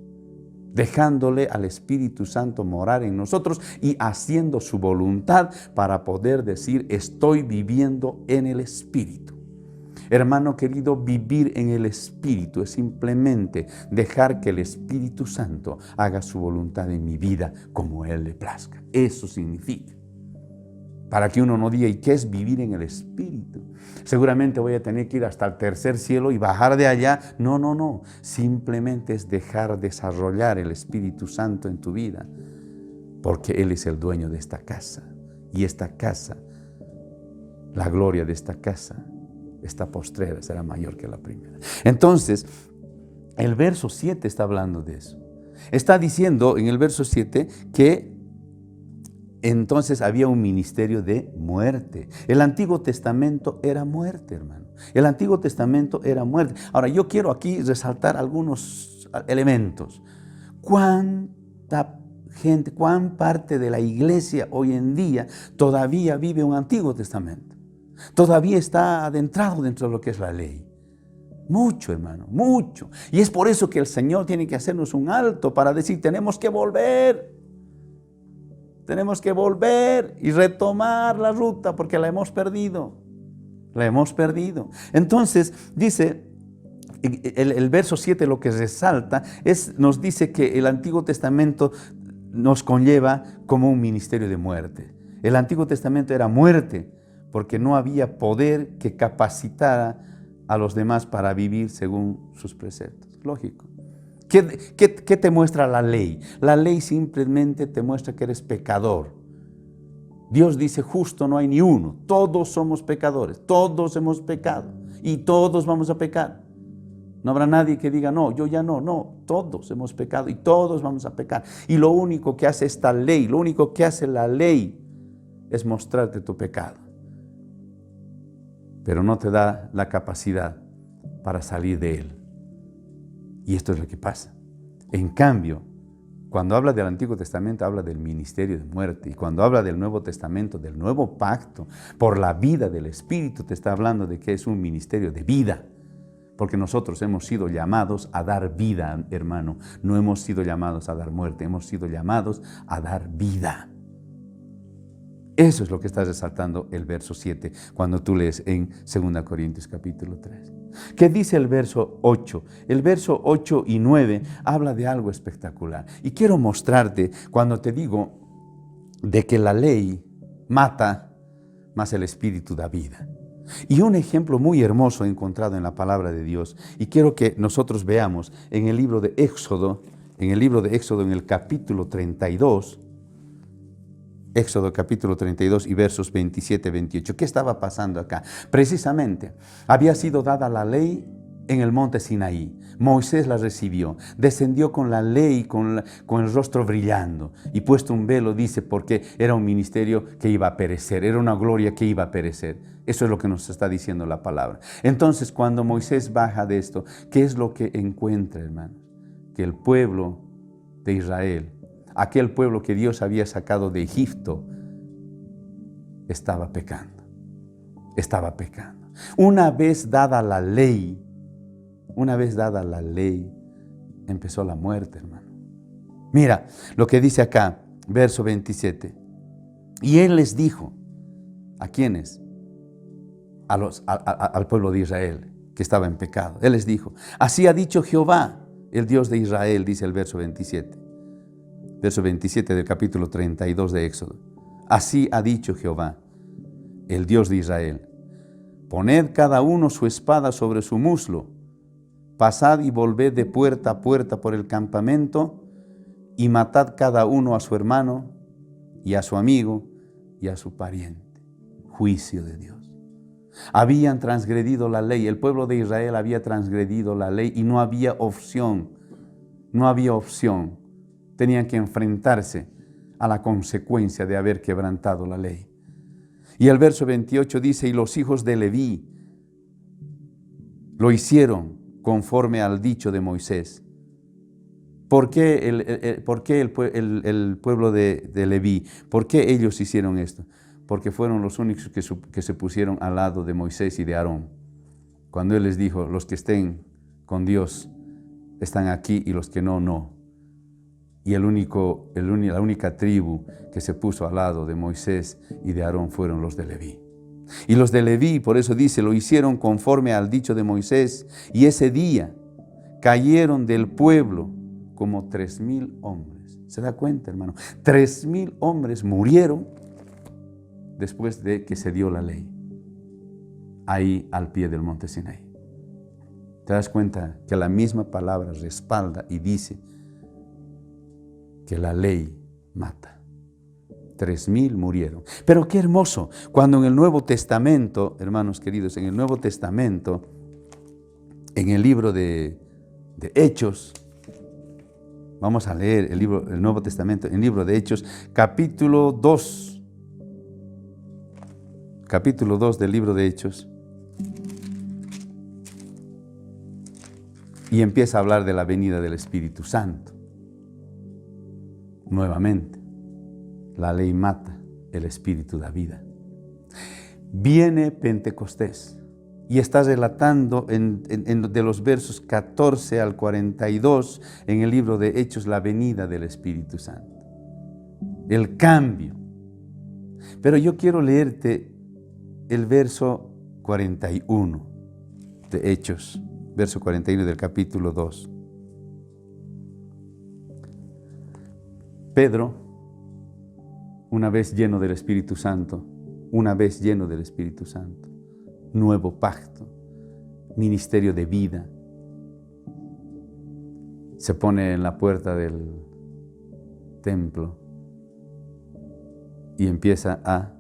dejándole al Espíritu Santo morar en nosotros y haciendo su voluntad para poder decir, estoy viviendo en el Espíritu. Hermano querido, vivir en el Espíritu es simplemente dejar que el Espíritu Santo haga su voluntad en mi vida como Él le plazca. Eso significa. Para que uno no diga, ¿y qué es vivir en el Espíritu? Seguramente voy a tener que ir hasta el tercer cielo y bajar de allá. No, no, no. Simplemente es dejar desarrollar el Espíritu Santo en tu vida. Porque Él es el dueño de esta casa. Y esta casa, la gloria de esta casa, esta postrera será mayor que la primera. Entonces, el verso 7 está hablando de eso. Está diciendo en el verso 7 que entonces había un ministerio de muerte. El Antiguo Testamento era muerte, hermano. El Antiguo Testamento era muerte. Ahora, yo quiero aquí resaltar algunos elementos. ¿Cuánta gente, cuán parte de la iglesia hoy en día todavía vive un Antiguo Testamento? Todavía está adentrado dentro de lo que es la ley. Mucho, hermano, mucho. Y es por eso que el Señor tiene que hacernos un alto para decir, tenemos que volver. Tenemos que volver y retomar la ruta porque la hemos perdido. La hemos perdido. Entonces, dice, el verso 7 lo que resalta nos dice que el Antiguo Testamento nos conlleva como un ministerio de muerte. El Antiguo Testamento era muerte porque no había poder que capacitara a los demás para vivir según sus preceptos. Lógico. ¿Qué te muestra la ley? La ley simplemente te muestra que eres pecador. Dios dice, justo no hay ni uno. Todos somos pecadores, todos hemos pecado y todos vamos a pecar. No habrá nadie que diga, no, yo ya no. No, todos hemos pecado y todos vamos a pecar. Y lo único que hace esta ley, lo único que hace la ley es mostrarte tu pecado. Pero no te da la capacidad para salir de él. Y esto es lo que pasa. En cambio, cuando habla del Antiguo Testamento, habla del ministerio de muerte. Y cuando habla del Nuevo Testamento, del nuevo pacto, por la vida del Espíritu, te está hablando de que es un ministerio de vida. Porque nosotros hemos sido llamados a dar vida, hermano. No hemos sido llamados a dar muerte, hemos sido llamados a dar vida. Eso es lo que está resaltando el verso 7 cuando tú lees en 2 Corintios capítulo 3. ¿Qué dice el verso 8? El verso 8 y 9 habla de algo espectacular. Y quiero mostrarte cuando te digo de que la ley mata, mas el Espíritu da vida. Y un ejemplo muy hermoso he encontrado en la palabra de Dios. Y quiero que nosotros veamos en el libro de Éxodo, en el capítulo 32, Éxodo capítulo 32 y versos 27-28. ¿Qué estaba pasando acá? Precisamente, había sido dada la ley en el monte Sinaí. Moisés la recibió, descendió con la ley, con el rostro brillando y puesto un velo, dice, porque era un ministerio que iba a perecer, era una gloria que iba a perecer. Eso es lo que nos está diciendo la palabra. Entonces, cuando Moisés baja de esto, ¿qué es lo que encuentra, hermanos? Que el pueblo de Israel, aquel pueblo que Dios había sacado de Egipto, estaba pecando. Estaba pecando. Una vez dada la ley, empezó la muerte, hermano. Mira lo que dice acá, verso 27. Y él les dijo, ¿a quiénes? Al pueblo de Israel que estaba en pecado. Él les dijo, así ha dicho Jehová, el Dios de Israel, dice el verso 27. Verso 27 del capítulo 32 de Éxodo. Así ha dicho Jehová, el Dios de Israel. Poned cada uno su espada sobre su muslo, pasad y volved de puerta a puerta por el campamento, y matad cada uno a su hermano, y a su amigo, y a su pariente. Juicio de Dios. Habían transgredido la ley, el pueblo de Israel había transgredido la ley, y no había opción, Tenían que enfrentarse a la consecuencia de haber quebrantado la ley. Y el verso 28 dice, y los hijos de Leví lo hicieron conforme al dicho de Moisés. ¿Por qué el pueblo de Leví? ¿Por qué ellos hicieron esto? Porque fueron los únicos que se pusieron al lado de Moisés y de Aarón. Cuando él les dijo, los que estén con Dios están aquí y los que no, no. Y la única tribu que se puso al lado de Moisés y de Aarón fueron los de Leví. Y los de Leví, por eso dice, lo hicieron conforme al dicho de Moisés. Y ese día cayeron del pueblo como 3,000 hombres. ¿Se da cuenta, hermano? 3,000 hombres murieron después de que se dio la ley, ahí al pie del monte Sinaí. ¿Te das cuenta que la misma palabra respalda y dice que la ley mata? 3,000 murieron. Pero qué hermoso, cuando en el Nuevo Testamento, hermanos queridos, en el Nuevo Testamento, en el libro de Hechos, vamos a leer el Nuevo Testamento, en el libro de Hechos, capítulo 2 del libro de Hechos, y empieza a hablar de la venida del Espíritu Santo. Nuevamente, la ley mata, el Espíritu da vida. Viene Pentecostés y está relatando de los versos 14 al 42 en el libro de Hechos la venida del Espíritu Santo, el cambio. Pero yo quiero leerte el verso 41 de Hechos, verso 41 del capítulo 2. Pedro, una vez lleno del Espíritu Santo, nuevo pacto, ministerio de vida, se pone en la puerta del templo y empieza a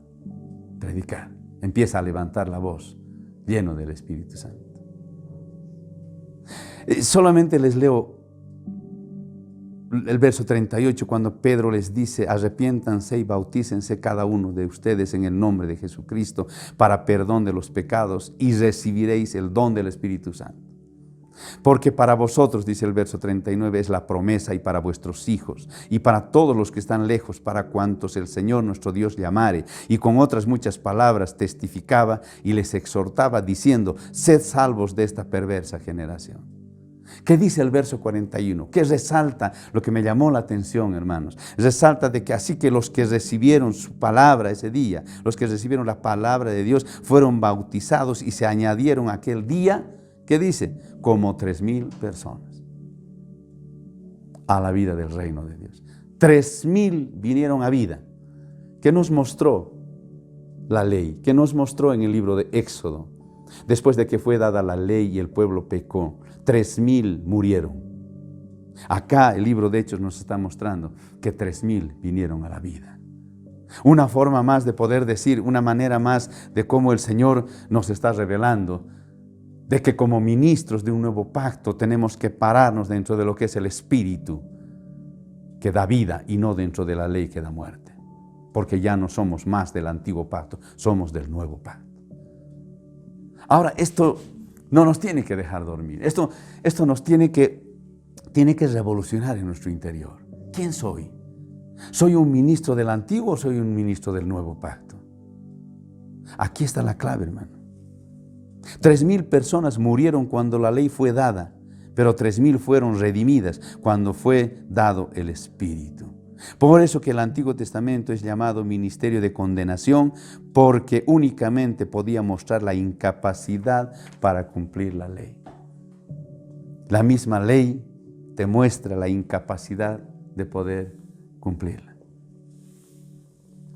predicar, empieza a levantar la voz, lleno del Espíritu Santo. Solamente les leo el verso 38, cuando Pedro les dice: arrepiéntanse y bautícense cada uno de ustedes en el nombre de Jesucristo para perdón de los pecados y recibiréis el don del Espíritu Santo. Porque para vosotros, dice el verso 39, es la promesa, y para vuestros hijos, y para todos los que están lejos, para cuantos el Señor nuestro Dios llamare. Y con otras muchas palabras testificaba y les exhortaba, diciendo: sed salvos de esta perversa generación. ¿Qué dice el verso 41? ¿Qué resalta? Lo que me llamó la atención, hermanos. Resalta de que así que los que recibieron su palabra ese día, los que recibieron la palabra de Dios, fueron bautizados y se añadieron aquel día, ¿qué dice? Como 3,000 personas a la vida del reino de Dios. 3,000 vinieron a vida. ¿Qué nos mostró la ley? ¿Qué nos mostró en el libro de Éxodo? Después de que fue dada la ley y el pueblo pecó, 3,000 murieron. Acá el libro de Hechos nos está mostrando que 3,000 vinieron a la vida. Una forma más de poder decir, una manera más de cómo el Señor nos está revelando de que como ministros de un nuevo pacto tenemos que pararnos dentro de lo que es el Espíritu que da vida y no dentro de la ley que da muerte. Porque ya no somos más del antiguo pacto, somos del nuevo pacto. Ahora, esto no nos tiene que dejar dormir. Esto nos tiene que revolucionar en nuestro interior. ¿Quién soy? ¿Soy un ministro del antiguo o soy un ministro del nuevo pacto? Aquí está la clave, hermano. 3,000 personas murieron cuando la ley fue dada, pero 3,000 fueron redimidas cuando fue dado el Espíritu. Por eso que el Antiguo Testamento es llamado ministerio de condenación, porque únicamente podía mostrar la incapacidad para cumplir la ley. La misma ley te muestra la incapacidad de poder cumplirla.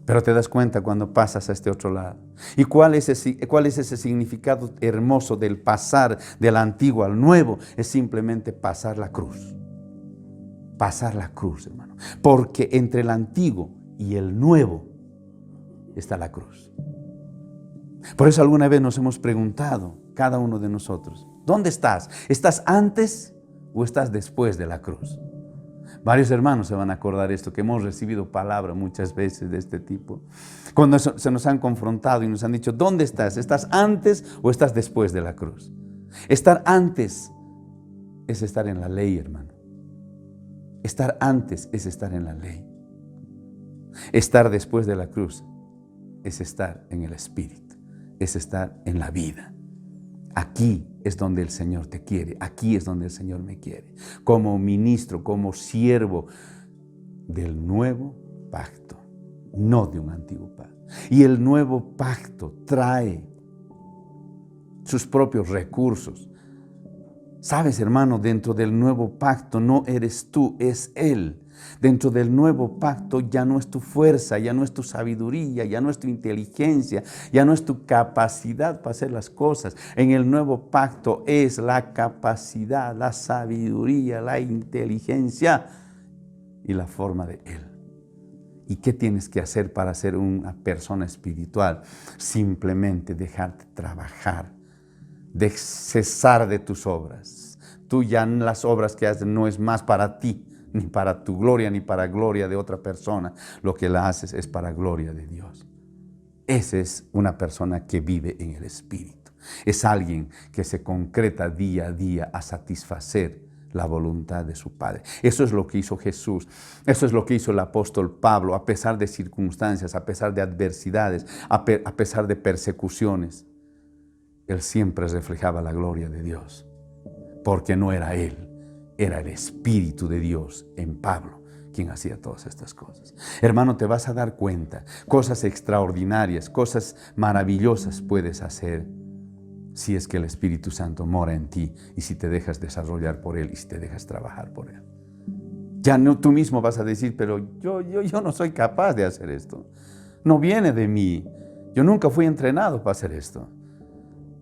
Pero te das cuenta cuando pasas a este otro lado. ¿Y cuál es ese significado hermoso del pasar del antiguo al nuevo? Es simplemente pasar la cruz. Pasar la cruz, hermano. Porque entre el antiguo y el nuevo está la cruz. Por eso alguna vez nos hemos preguntado, cada uno de nosotros, ¿dónde estás? ¿Estás antes o estás después de la cruz? Varios hermanos se van a acordar esto, que hemos recibido palabra muchas veces de este tipo. Cuando se nos han confrontado y nos han dicho, ¿dónde estás? ¿Estás antes o estás después de la cruz? Estar antes es estar en la ley, hermano. Estar antes es estar en la ley. Estar después de la cruz es estar en el Espíritu, es estar en la vida. Aquí es donde el Señor te quiere, aquí es donde el Señor me quiere. Como ministro, como siervo, del nuevo pacto, no de un antiguo pacto. Y el nuevo pacto trae sus propios recursos. Sabes, hermano, dentro del nuevo pacto no eres tú, es Él. Dentro del nuevo pacto ya no es tu fuerza, ya no es tu sabiduría, ya no es tu inteligencia, ya no es tu capacidad para hacer las cosas. En el nuevo pacto es la capacidad, la sabiduría, la inteligencia y la forma de Él. ¿Y qué tienes que hacer para ser una persona espiritual? Simplemente dejarte trabajar, de cesar de tus obras. Tú ya las obras que haces no es más para ti, ni para tu gloria, ni para gloria de otra persona. Lo que la haces es para gloria de Dios. Esa es una persona que vive en el Espíritu. Es alguien que se concreta día a día a satisfacer la voluntad de su Padre. Eso es lo que hizo Jesús. Eso es lo que hizo el apóstol Pablo, a pesar de circunstancias, a pesar de adversidades, a pesar de persecuciones. Él siempre reflejaba la gloria de Dios, porque no era él, era el Espíritu de Dios en Pablo quien hacía todas estas cosas. Hermano, te vas a dar cuenta, cosas extraordinarias, cosas maravillosas puedes hacer si es que el Espíritu Santo mora en ti y si te dejas desarrollar por Él y si te dejas trabajar por Él. Ya no tú mismo vas a decir, pero yo no soy capaz de hacer esto. No viene de mí. Yo nunca fui entrenado para hacer esto.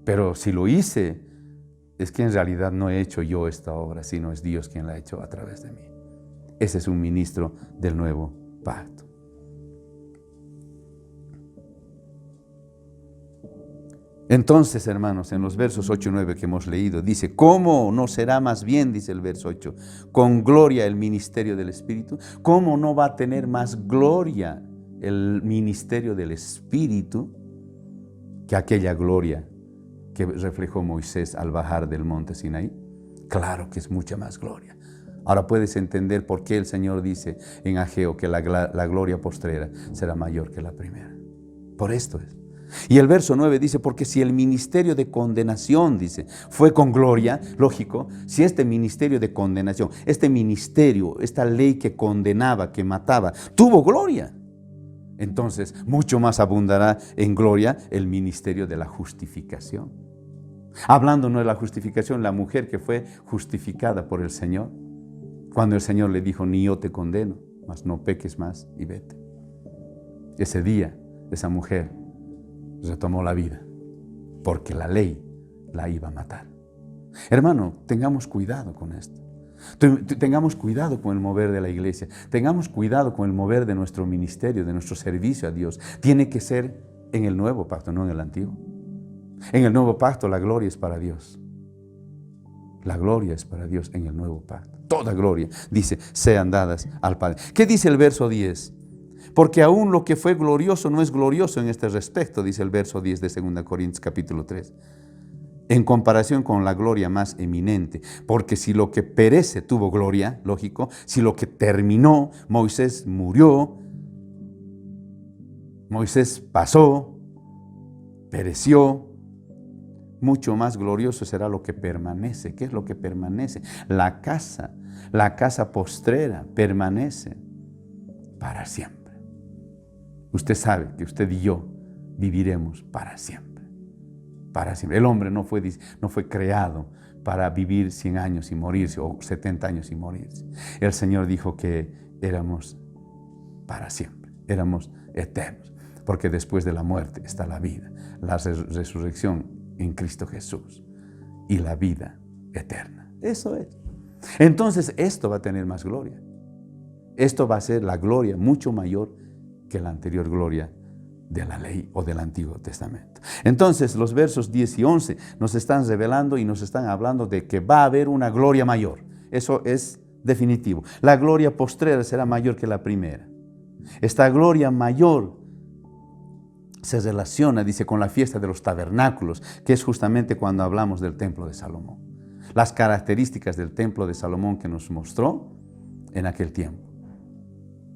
Pero si lo hice, es que en realidad no he hecho yo esta obra, sino es Dios quien la ha hecho a través de mí. Ese es un ministro del nuevo pacto. Entonces, hermanos, en los versos 8 y 9 que hemos leído, dice, ¿cómo no será más bien, dice el verso 8, con gloria el ministerio del Espíritu? ¿Cómo no va a tener más gloria el ministerio del Espíritu que aquella gloria que reflejó Moisés al bajar del monte Sinaí? Claro que es mucha más gloria. Ahora puedes entender por qué el Señor dice en Ageo que la gloria postrera será mayor que la primera. Por esto es. Y el verso 9 dice, porque si el ministerio de condenación, dice, fue con gloria, lógico, si este ministerio de condenación, este ministerio, esta ley que condenaba, que mataba, tuvo gloria, entonces mucho más abundará en gloria el ministerio de la justificación. Hablando no de la justificación, la mujer que fue justificada por el Señor, cuando el Señor le dijo, ni yo te condeno, mas no peques más y vete. Ese día, esa mujer retomó la vida, porque la ley la iba a matar. Hermano, tengamos cuidado con esto. Tengamos cuidado con el mover de la iglesia. Tengamos cuidado con el mover de nuestro ministerio, de nuestro servicio a Dios. Tiene que ser en el nuevo pacto, no en el antiguo. En el nuevo pacto la gloria es para Dios. La gloria es para Dios en el nuevo pacto. Toda gloria, dice, sean dadas al Padre. ¿Qué dice el verso 10? Porque aún lo que fue glorioso no es glorioso en este respecto, dice el verso 10 de 2 Corintios capítulo 3. En comparación con la gloria más eminente. Porque si lo que perece tuvo gloria, lógico, si lo que terminó, Moisés murió, Moisés pasó, pereció, mucho más glorioso será lo que permanece. ¿Qué es lo que permanece? La casa postrera permanece para siempre. Usted sabe que usted y yo viviremos para siempre. Para siempre. El hombre no fue creado para vivir 100 años y morirse o 70 años y morirse. El Señor dijo que éramos para siempre, éramos eternos, porque después de la muerte está la vida, la resurrección en Cristo Jesús y la vida eterna. Eso es. Entonces esto va a tener más gloria. Esto va a ser la gloria mucho mayor que la anterior gloria de la ley o del Antiguo Testamento. Entonces los versos 10 y 11 nos están revelando y nos están hablando de que va a haber una gloria mayor. Eso es definitivo. La gloria postrera será mayor que la primera. Esta gloria mayor se relaciona, dice, con la fiesta de los tabernáculos, que es justamente cuando hablamos del templo de Salomón. Las características del templo de Salomón que nos mostró en aquel tiempo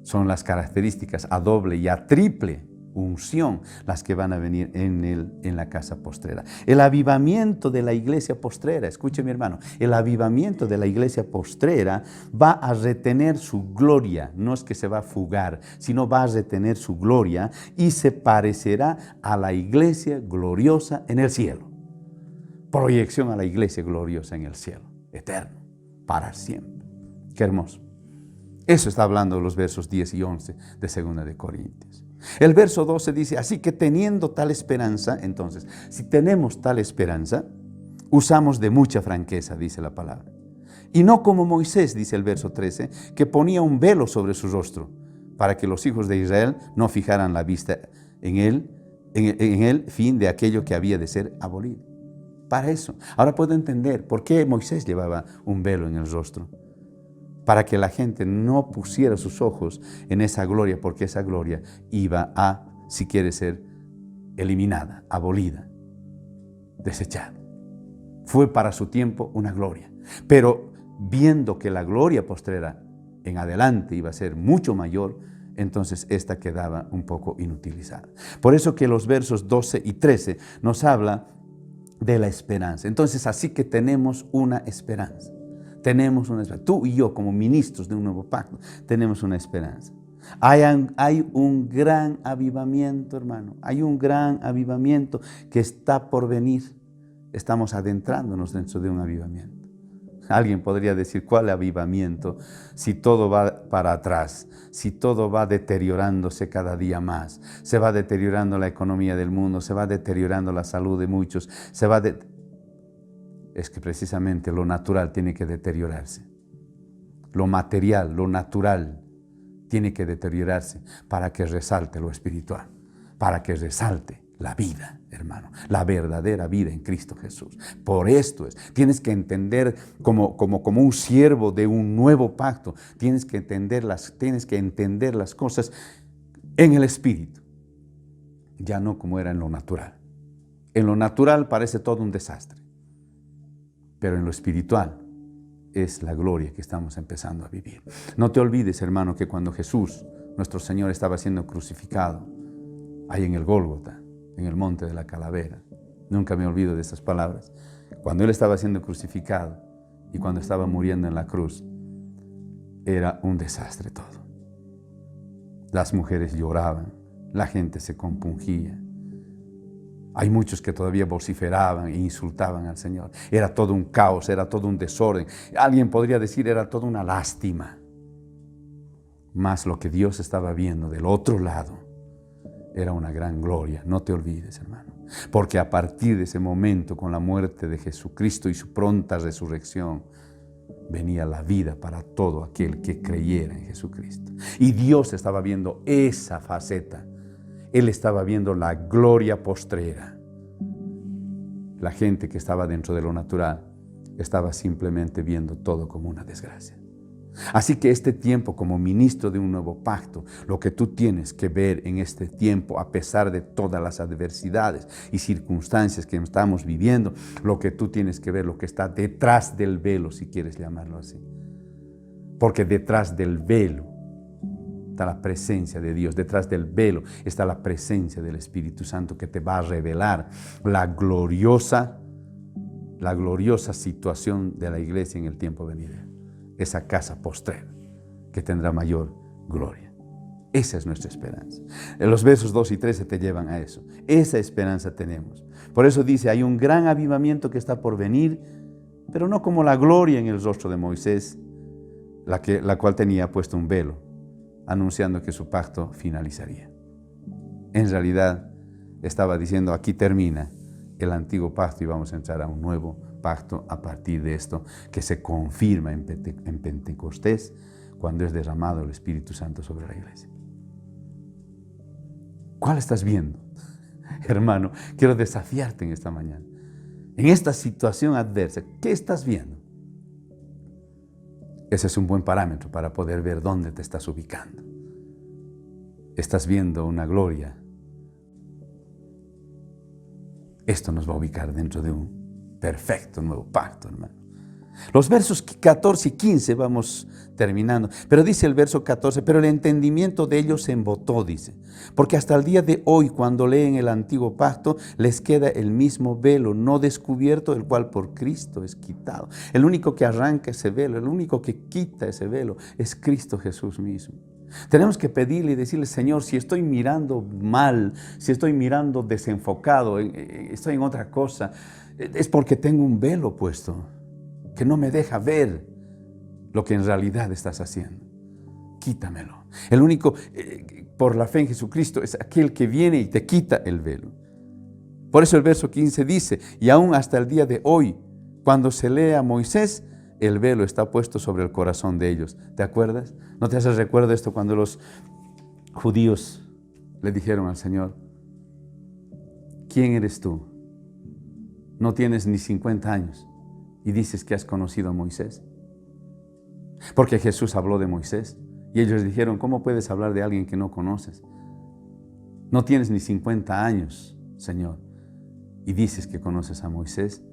son las características a doble y a triple unción las que van a venir en la casa postrera. El avivamiento de la iglesia postrera, escuche mi hermano, el avivamiento de la iglesia postrera va a retener su gloria, no es que se va a fugar, sino va a retener su gloria y se parecerá a la iglesia gloriosa en el cielo. Proyección a la iglesia gloriosa en el cielo, eterno, para siempre. Qué hermoso. Eso está hablando los versos 10 y 11 de 2 de Corintios. El verso 12 dice, así que teniendo tal esperanza, entonces, si tenemos tal esperanza, usamos de mucha franqueza, dice la palabra. Y no como Moisés, dice el verso 13, que ponía un velo sobre su rostro, para que los hijos de Israel no fijaran la vista en el fin de aquello que había de ser abolido. Para eso. Ahora puedo entender por qué Moisés llevaba un velo en el rostro. Para que la gente no pusiera sus ojos en esa gloria, porque esa gloria iba a, si quiere ser, eliminada, abolida, desechada. Fue para su tiempo una gloria, pero viendo que la gloria postrera en adelante iba a ser mucho mayor, entonces esta quedaba un poco inutilizada. Por eso que los versos 12 y 13 nos habla de la esperanza. Entonces, así que tenemos una esperanza. Tenemos una esperanza. Tú y yo, como ministros de un nuevo pacto, tenemos una esperanza. Hay un gran avivamiento, hermano. Hay un gran avivamiento que está por venir. Estamos adentrándonos dentro de un avivamiento. Alguien podría decir, ¿cuál avivamiento? Si todo va para atrás, si todo va deteriorándose cada día más, se va deteriorando la economía del mundo, se va deteriorando la salud de muchos, es que precisamente lo natural tiene que deteriorarse. Lo material, lo natural, tiene que deteriorarse para que resalte lo espiritual, para que resalte la vida, hermano, la verdadera vida en Cristo Jesús. Por esto tienes que entender como un siervo de un nuevo pacto, tienes que entender las cosas en el espíritu, ya no como era en lo natural. En lo natural parece todo un desastre, pero en lo espiritual es la gloria que estamos empezando a vivir. No te olvides, hermano, que cuando Jesús, nuestro Señor, estaba siendo crucificado, ahí en el Gólgota, en el monte de la calavera, nunca me olvido de esas palabras, cuando Él estaba siendo crucificado y cuando estaba muriendo en la cruz, era un desastre todo. Las mujeres lloraban, la gente se compungía. Hay muchos que todavía vociferaban e insultaban al Señor. Era todo un caos, era todo un desorden. Alguien podría decir, era toda una lástima. Mas lo que Dios estaba viendo del otro lado era una gran gloria. No te olvides, hermano. Porque a partir de ese momento, con la muerte de Jesucristo y su pronta resurrección, venía la vida para todo aquel que creyera en Jesucristo. Y Dios estaba viendo esa faceta. Él estaba viendo la gloria postrera. La gente que estaba dentro de lo natural estaba simplemente viendo todo como una desgracia. Así que este tiempo, como ministro de un nuevo pacto, lo que tú tienes que ver en este tiempo, a pesar de todas las adversidades y circunstancias que estamos viviendo, lo que tú tienes que ver, lo que está detrás del velo, si quieres llamarlo así. Porque detrás del velo está la presencia de Dios, detrás del velo está la presencia del Espíritu Santo que te va a revelar la gloriosa situación de la iglesia en el tiempo venidero. Esa casa postrera que tendrá mayor gloria. Esa es nuestra esperanza. Los versos 2 y 13 te llevan a eso. Esa esperanza tenemos. Por eso dice, hay un gran avivamiento que está por venir, pero no como la gloria en el rostro de Moisés, la cual tenía puesto un velo, anunciando que su pacto finalizaría. En realidad, estaba diciendo, aquí termina el antiguo pacto y vamos a entrar a un nuevo pacto a partir de esto que se confirma en Pentecostés cuando es derramado el Espíritu Santo sobre la iglesia. ¿Cuál estás viendo? Hermano, quiero desafiarte en esta mañana. En esta situación adversa, ¿qué estás viendo? Ese es un buen parámetro para poder ver dónde te estás ubicando. Estás viendo una gloria. Esto nos va a ubicar dentro de un perfecto nuevo pacto, hermano. Los versos 14 y 15 vamos terminando. Pero dice el verso 14, pero el entendimiento de ellos se embotó, dice. Porque hasta el día de hoy, cuando leen el antiguo pacto, les queda el mismo velo no descubierto, el cual por Cristo es quitado. El único que arranca ese velo, el único que quita ese velo, es Cristo Jesús mismo. Tenemos que pedirle y decirle, Señor, si estoy mirando mal, si estoy mirando desenfocado, estoy en otra cosa, es porque tengo un velo puesto que no me deja ver lo que en realidad estás haciendo. Quítamelo. El único, por la fe en Jesucristo, es aquel que viene y te quita el velo. Por eso el verso 15 dice, y aún hasta el día de hoy, cuando se lee a Moisés, el velo está puesto sobre el corazón de ellos. ¿Te acuerdas? ¿No te haces recuerdo esto cuando los judíos le dijeron al Señor, ¿quién eres tú? No tienes ni 50 años y dices que has conocido a Moisés. Porque Jesús habló de Moisés y ellos dijeron, ¿cómo puedes hablar de alguien que no conoces? No tienes ni 50 años, Señor, y dices que conoces a Moisés.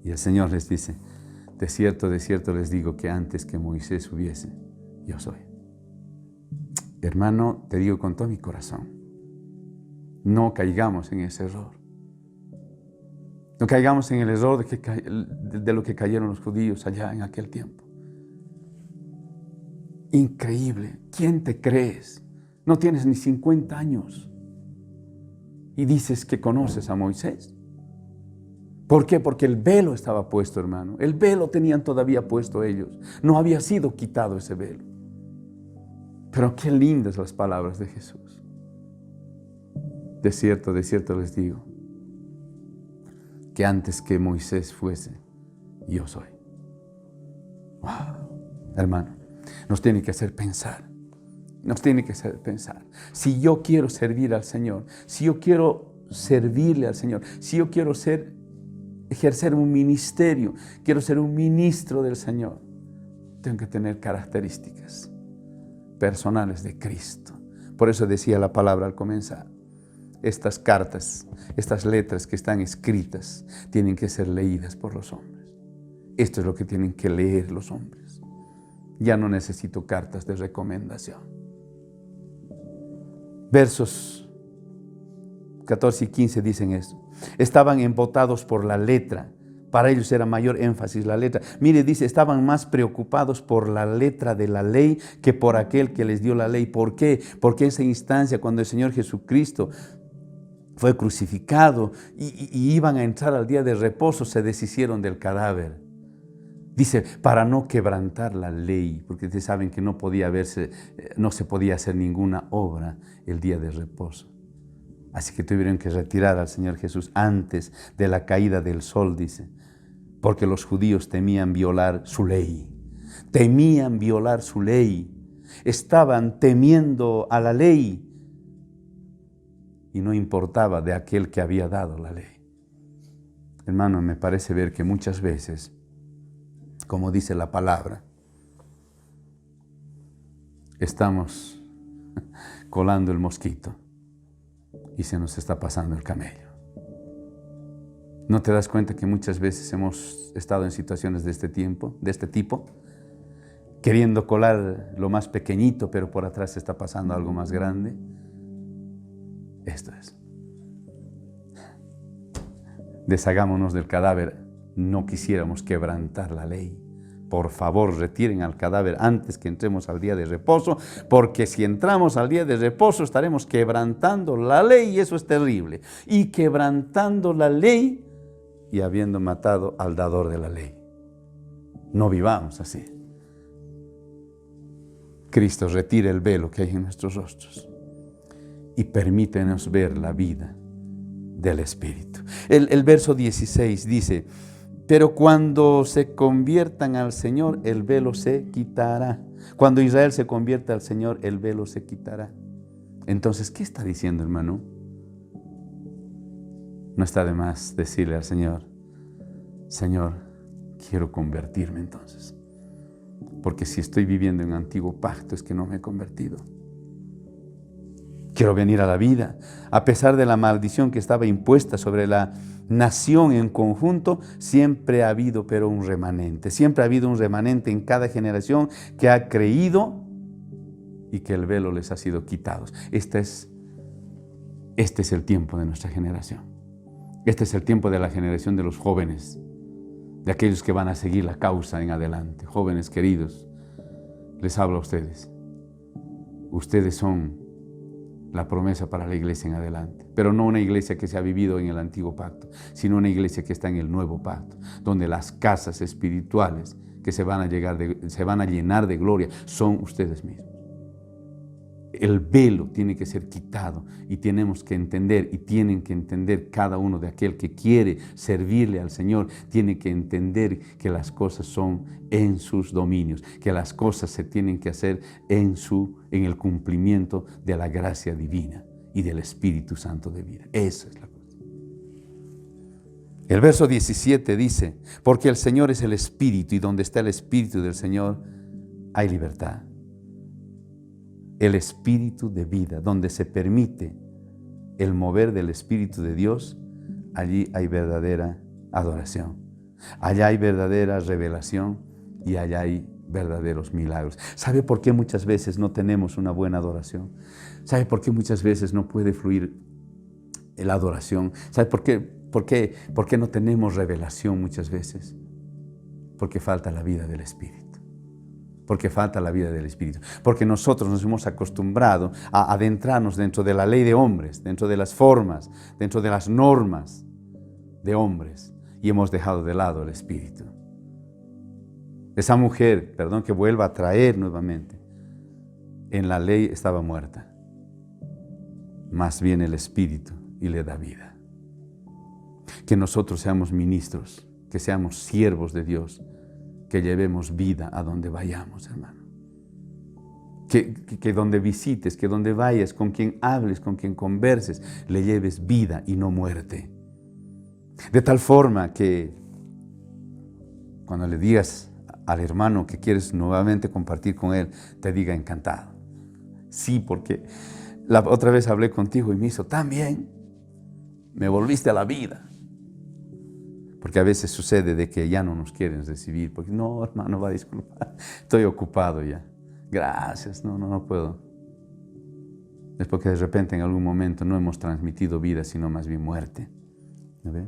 Y el Señor les dice, de cierto les digo que antes que Moisés hubiese, yo soy. Hermano, te digo con todo mi corazón, no caigamos en ese error. No caigamos en el error de lo que cayeron los judíos allá en aquel tiempo. Increíble. ¿Quién te crees? No tienes ni 50 años y dices que conoces a Moisés. ¿Por qué? Porque el velo estaba puesto, hermano. El velo tenían todavía puesto ellos. No había sido quitado ese velo. Pero qué lindas las palabras de Jesús. De cierto les digo, que antes que Moisés fuese, yo soy. Wow, hermano, nos tiene que hacer pensar. Nos tiene que hacer pensar. Si yo quiero servir al Señor, si yo quiero servirle al Señor, si yo quiero ejercer un ministerio, quiero ser un ministro del Señor, tengo que tener características personales de Cristo. Por eso decía la palabra al comenzar. Estas cartas, estas letras que están escritas, tienen que ser leídas por los hombres. Esto es lo que tienen que leer los hombres. Ya no necesito cartas de recomendación. Versos 14 y 15 dicen esto. Estaban embotados por la letra. Para ellos era mayor énfasis la letra. Mire, dice, estaban más preocupados por la letra de la ley que por aquel que les dio la ley. ¿Por qué? Porque en esa instancia, cuando el Señor Jesucristo fue crucificado y iban a entrar al día de reposo, se deshicieron del cadáver. Dice, para no quebrantar la ley, porque ustedes saben que no se podía hacer ninguna obra el día de reposo. Así que tuvieron que retirar al Señor Jesús antes de la caída del sol, dice, porque los judíos temían violar su ley. Temían violar su ley. Estaban temiendo a la ley y no importaba de aquel que había dado la ley. Hermano, me parece ver que muchas veces, como dice la palabra, estamos colando el mosquito y se nos está pasando el camello. ¿No te das cuenta que muchas veces hemos estado en situaciones de este tipo, queriendo colar lo más pequeñito, pero por atrás se está pasando algo más grande? Esto es. Deshagámonos del cadáver. No quisiéramos quebrantar la ley. Por favor, retiren al cadáver antes que entremos al día de reposo, porque si entramos al día de reposo estaremos quebrantando la ley y eso es terrible. Y quebrantando la ley y habiendo matado al dador de la ley. No vivamos así. Cristo retira el velo que hay en nuestros rostros y permítenos ver la vida del Espíritu. El verso 16 dice, pero cuando se conviertan al Señor, el velo se quitará. Cuando Israel se convierta al Señor, el velo se quitará. Entonces, ¿qué está diciendo, hermano? No está de más decirle al Señor, Señor, quiero convertirme entonces. Porque si estoy viviendo en un antiguo pacto es que no me he convertido. Quiero venir a la vida, a pesar de la maldición que estaba impuesta sobre la nación en conjunto, siempre ha habido pero un remanente. Siempre ha habido un remanente en cada generación que ha creído y que el velo les ha sido quitado. Este es el tiempo de nuestra generación. Este es el tiempo de la generación de los jóvenes, de aquellos que van a seguir la causa en adelante. Jóvenes queridos, les hablo a ustedes. Ustedes son la promesa para la iglesia en adelante, pero no una iglesia que se ha vivido en el antiguo pacto, sino una iglesia que está en el nuevo pacto, donde las casas espirituales que se van a llenar de gloria son ustedes mismos. El velo tiene que ser quitado y tenemos que entender, y tienen que entender cada uno de aquel que quiere servirle al Señor, tiene que entender que las cosas son en sus dominios, que las cosas se tienen que hacer en el cumplimiento de la gracia divina y del Espíritu Santo de vida. Esa es la cosa. El verso 17 dice, porque el Señor es el Espíritu y donde está el Espíritu del Señor hay libertad. El Espíritu de vida, donde se permite el mover del Espíritu de Dios, allí hay verdadera adoración. Allá hay verdadera revelación y allá hay verdaderos milagros. ¿Sabe por qué muchas veces no tenemos una buena adoración? ¿Sabe por qué muchas veces no puede fluir la adoración? ¿Sabe por qué no tenemos revelación muchas veces? Porque falta la vida del Espíritu. Porque falta la vida del Espíritu. Porque nosotros nos hemos acostumbrado a adentrarnos dentro de la ley de hombres, dentro de las formas, dentro de las normas de hombres, y hemos dejado de lado el Espíritu. Esa mujer, que vuelva a traer nuevamente, en la ley estaba muerta. Más bien el Espíritu y le da vida. Que nosotros seamos ministros, que seamos siervos de Dios, que llevemos vida a donde vayamos, hermano. Que donde visites, que donde vayas, con quien hables, con quien converses, le lleves vida y no muerte. De tal forma que cuando le digas al hermano que quieres nuevamente compartir con él, te diga encantado. Sí, porque la otra vez hablé contigo y me hizo tan bien, me volviste a la vida. Porque a veces sucede de que ya no nos quieren recibir, porque no, hermano, va a disculpar, estoy ocupado ya. Gracias, no puedo. Es porque de repente en algún momento no hemos transmitido vida, sino más bien muerte. ¿No ve?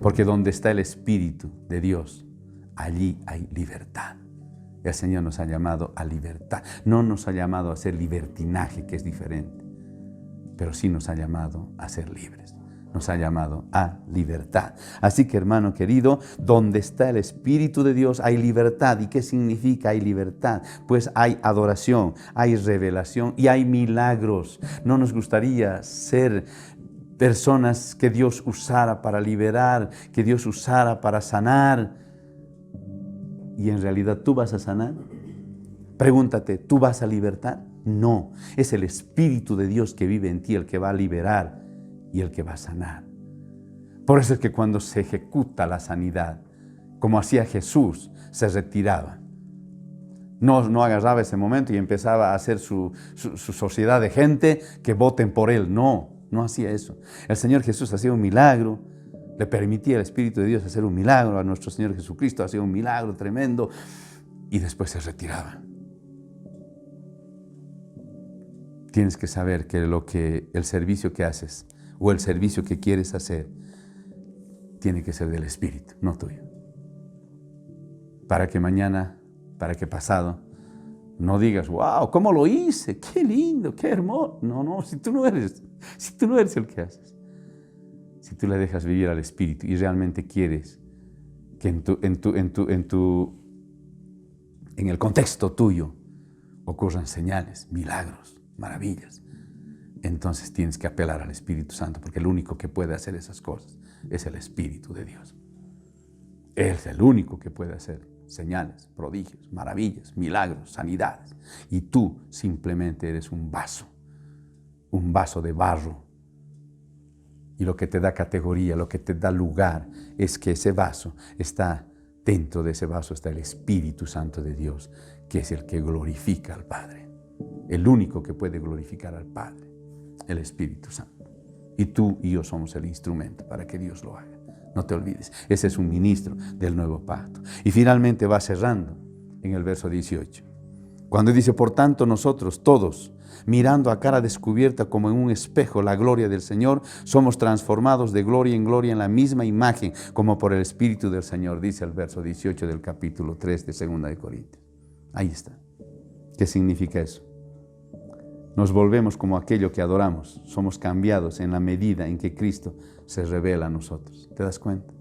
Porque donde está el Espíritu de Dios, allí hay libertad. El Señor nos ha llamado a libertad. No nos ha llamado a hacer libertinaje, que es diferente, pero sí nos ha llamado a ser libres. Nos ha llamado a libertad. Así que, hermano querido, donde está el Espíritu de Dios hay libertad. ¿Y qué significa hay libertad? Pues hay adoración, hay revelación y hay milagros. ¿No nos gustaría ser personas que Dios usara para liberar, que Dios usara para sanar? ¿Y en realidad tú vas a sanar? Pregúntate, ¿tú vas a libertar? No, es el Espíritu de Dios que vive en ti el que va a liberar y el que va a sanar. Por eso es que cuando se ejecuta la sanidad, como hacía Jesús, se retiraba. No agarraba ese momento y empezaba a hacer su sociedad de gente que voten por él. No hacía eso. El Señor Jesús hacía un milagro, le permitía al Espíritu de Dios hacer un milagro, a nuestro Señor Jesucristo hacía un milagro tremendo y después se retiraba. Tienes que saber que el servicio que haces o el servicio que quieres hacer tiene que ser del Espíritu, no tuyo. Para que mañana, para que pasado, no digas, wow, ¿cómo lo hice? Qué lindo, qué hermoso. No, si tú no eres el que haces. Si tú le dejas vivir al Espíritu y realmente quieres que en el contexto tuyo ocurran señales, milagros, maravillas, entonces tienes que apelar al Espíritu Santo, porque el único que puede hacer esas cosas es el Espíritu de Dios. Él es el único que puede hacer señales, prodigios, maravillas, milagros, sanidades. Y tú simplemente eres un vaso de barro. Y lo que te da categoría, lo que te da lugar, es que ese vaso dentro de ese vaso está el Espíritu Santo de Dios, que es el que glorifica al Padre. El único que puede glorificar al Padre, el Espíritu Santo. Y tú y yo somos el instrumento para que Dios lo haga. No te olvides. Ese es un ministro del nuevo pacto. Y finalmente va cerrando en el verso 18. Cuando dice, por tanto nosotros todos, mirando a cara descubierta como en un espejo la gloria del Señor, somos transformados de gloria en gloria en la misma imagen como por el Espíritu del Señor, dice el verso 18 del capítulo 3 de 2 de Corintios. Ahí está. ¿Qué significa eso? Nos volvemos como aquello que adoramos. Somos cambiados en la medida en que Cristo se revela a nosotros. ¿Te das cuenta?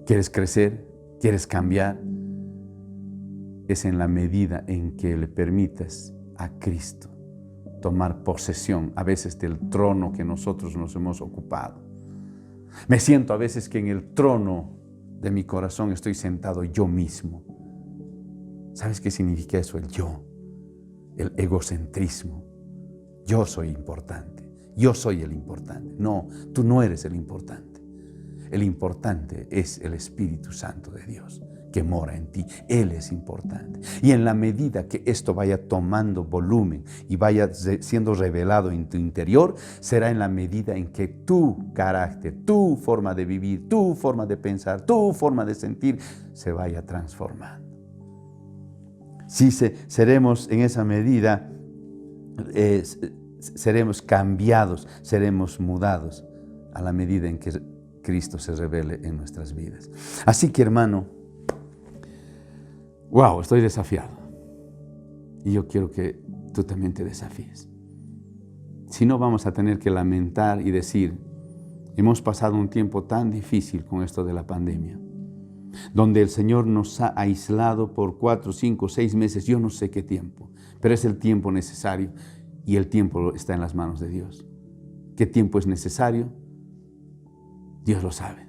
¿Quieres crecer? ¿Quieres cambiar? Es en la medida en que le permitas a Cristo tomar posesión a veces del trono que nosotros nos hemos ocupado. Me siento a veces que en el trono de mi corazón estoy sentado yo mismo. ¿Sabes qué significa eso? El yo, el egocentrismo. Yo soy importante, yo soy el importante. No, tú no eres el importante. El importante es el Espíritu Santo de Dios que mora en ti. Él es importante. Y en la medida que esto vaya tomando volumen y vaya siendo revelado en tu interior, será en la medida en que tu carácter, tu forma de vivir, tu forma de pensar, tu forma de sentir, se vaya transformando. Si seremos en esa medida, seremos cambiados, seremos mudados a la medida en que Cristo se revele en nuestras vidas. Así que, hermano, wow, estoy desafiado. Y yo quiero que tú también te desafíes. Si no, vamos a tener que lamentar y decir, hemos pasado un tiempo tan difícil con esto de la pandemia, donde el Señor nos ha aislado por 4, 5, 6 meses, yo no sé qué tiempo, pero es el tiempo necesario y el tiempo está en las manos de Dios. ¿Qué tiempo es necesario? Dios lo sabe.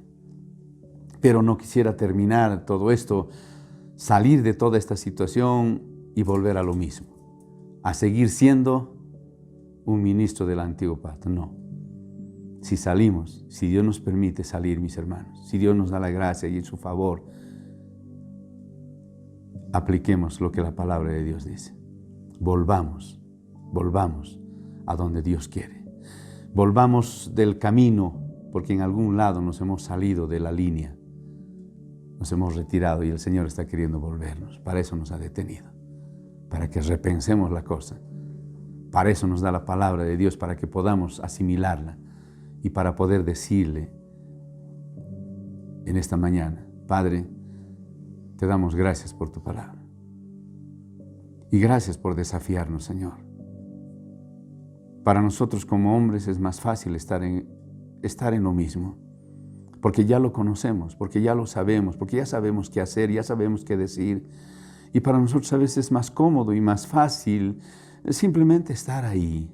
Pero no quisiera terminar todo esto, salir de toda esta situación y volver a lo mismo, a seguir siendo un ministro del antiguo pacto. No. Si salimos, si Dios nos permite salir, mis hermanos, si Dios nos da la gracia y en su favor, apliquemos lo que la palabra de Dios dice. Volvamos a donde Dios quiere. Volvamos del camino, porque en algún lado nos hemos salido de la línea, nos hemos retirado y el Señor está queriendo volvernos. Para eso nos ha detenido, para que repensemos la cosa. Para eso nos da la palabra de Dios, para que podamos asimilarla y para poder decirle en esta mañana, Padre, te damos gracias por tu palabra. Y gracias por desafiarnos, Señor. Para nosotros como hombres es más fácil estar en lo mismo, porque ya lo conocemos, porque ya lo sabemos, porque ya sabemos qué hacer, ya sabemos qué decir. Y para nosotros a veces es más cómodo y más fácil simplemente estar ahí.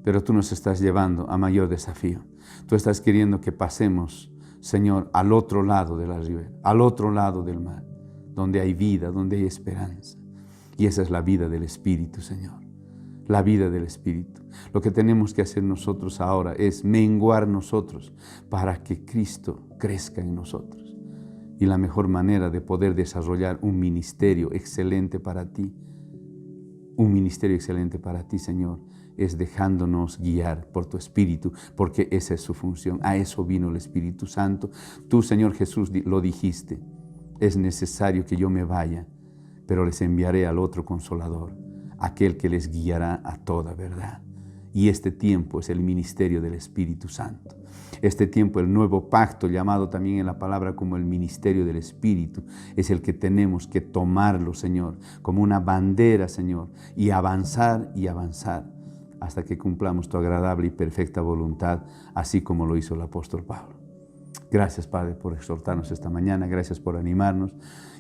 Pero tú nos estás llevando a mayor desafío. Tú estás queriendo que pasemos, Señor, al otro lado de la ribera, al otro lado del mar, donde hay vida, donde hay esperanza. Y esa es la vida del Espíritu, Señor. La vida del Espíritu. Lo que tenemos que hacer nosotros ahora es menguar nosotros para que Cristo crezca en nosotros. Y la mejor manera de poder desarrollar un ministerio excelente para ti, Señor, es dejándonos guiar por tu Espíritu, porque esa es su función. A eso vino el Espíritu Santo. Tú, Señor Jesús, lo dijiste. Es necesario que yo me vaya, pero les enviaré al otro Consolador, aquel que les guiará a toda verdad. Y este tiempo es el ministerio del Espíritu Santo. Este tiempo, el nuevo pacto, llamado también en la palabra como el ministerio del Espíritu, es el que tenemos que tomarlo, Señor, como una bandera, Señor, y avanzar hasta que cumplamos tu agradable y perfecta voluntad, así como lo hizo el apóstol Pablo. Gracias, Padre, por exhortarnos esta mañana. Gracias por animarnos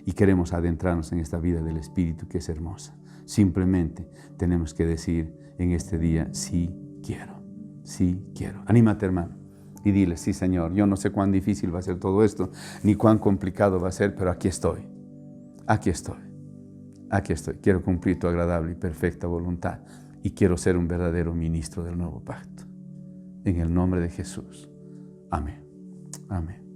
y queremos adentrarnos en esta vida del Espíritu que es hermosa. Simplemente tenemos que decir en este día, sí quiero, sí quiero. Anímate, hermano, y dile, sí, Señor, yo no sé cuán difícil va a ser todo esto, ni cuán complicado va a ser, pero aquí estoy. Quiero cumplir tu agradable y perfecta voluntad y quiero ser un verdadero ministro del nuevo pacto. En el nombre de Jesús. Amén. Amén.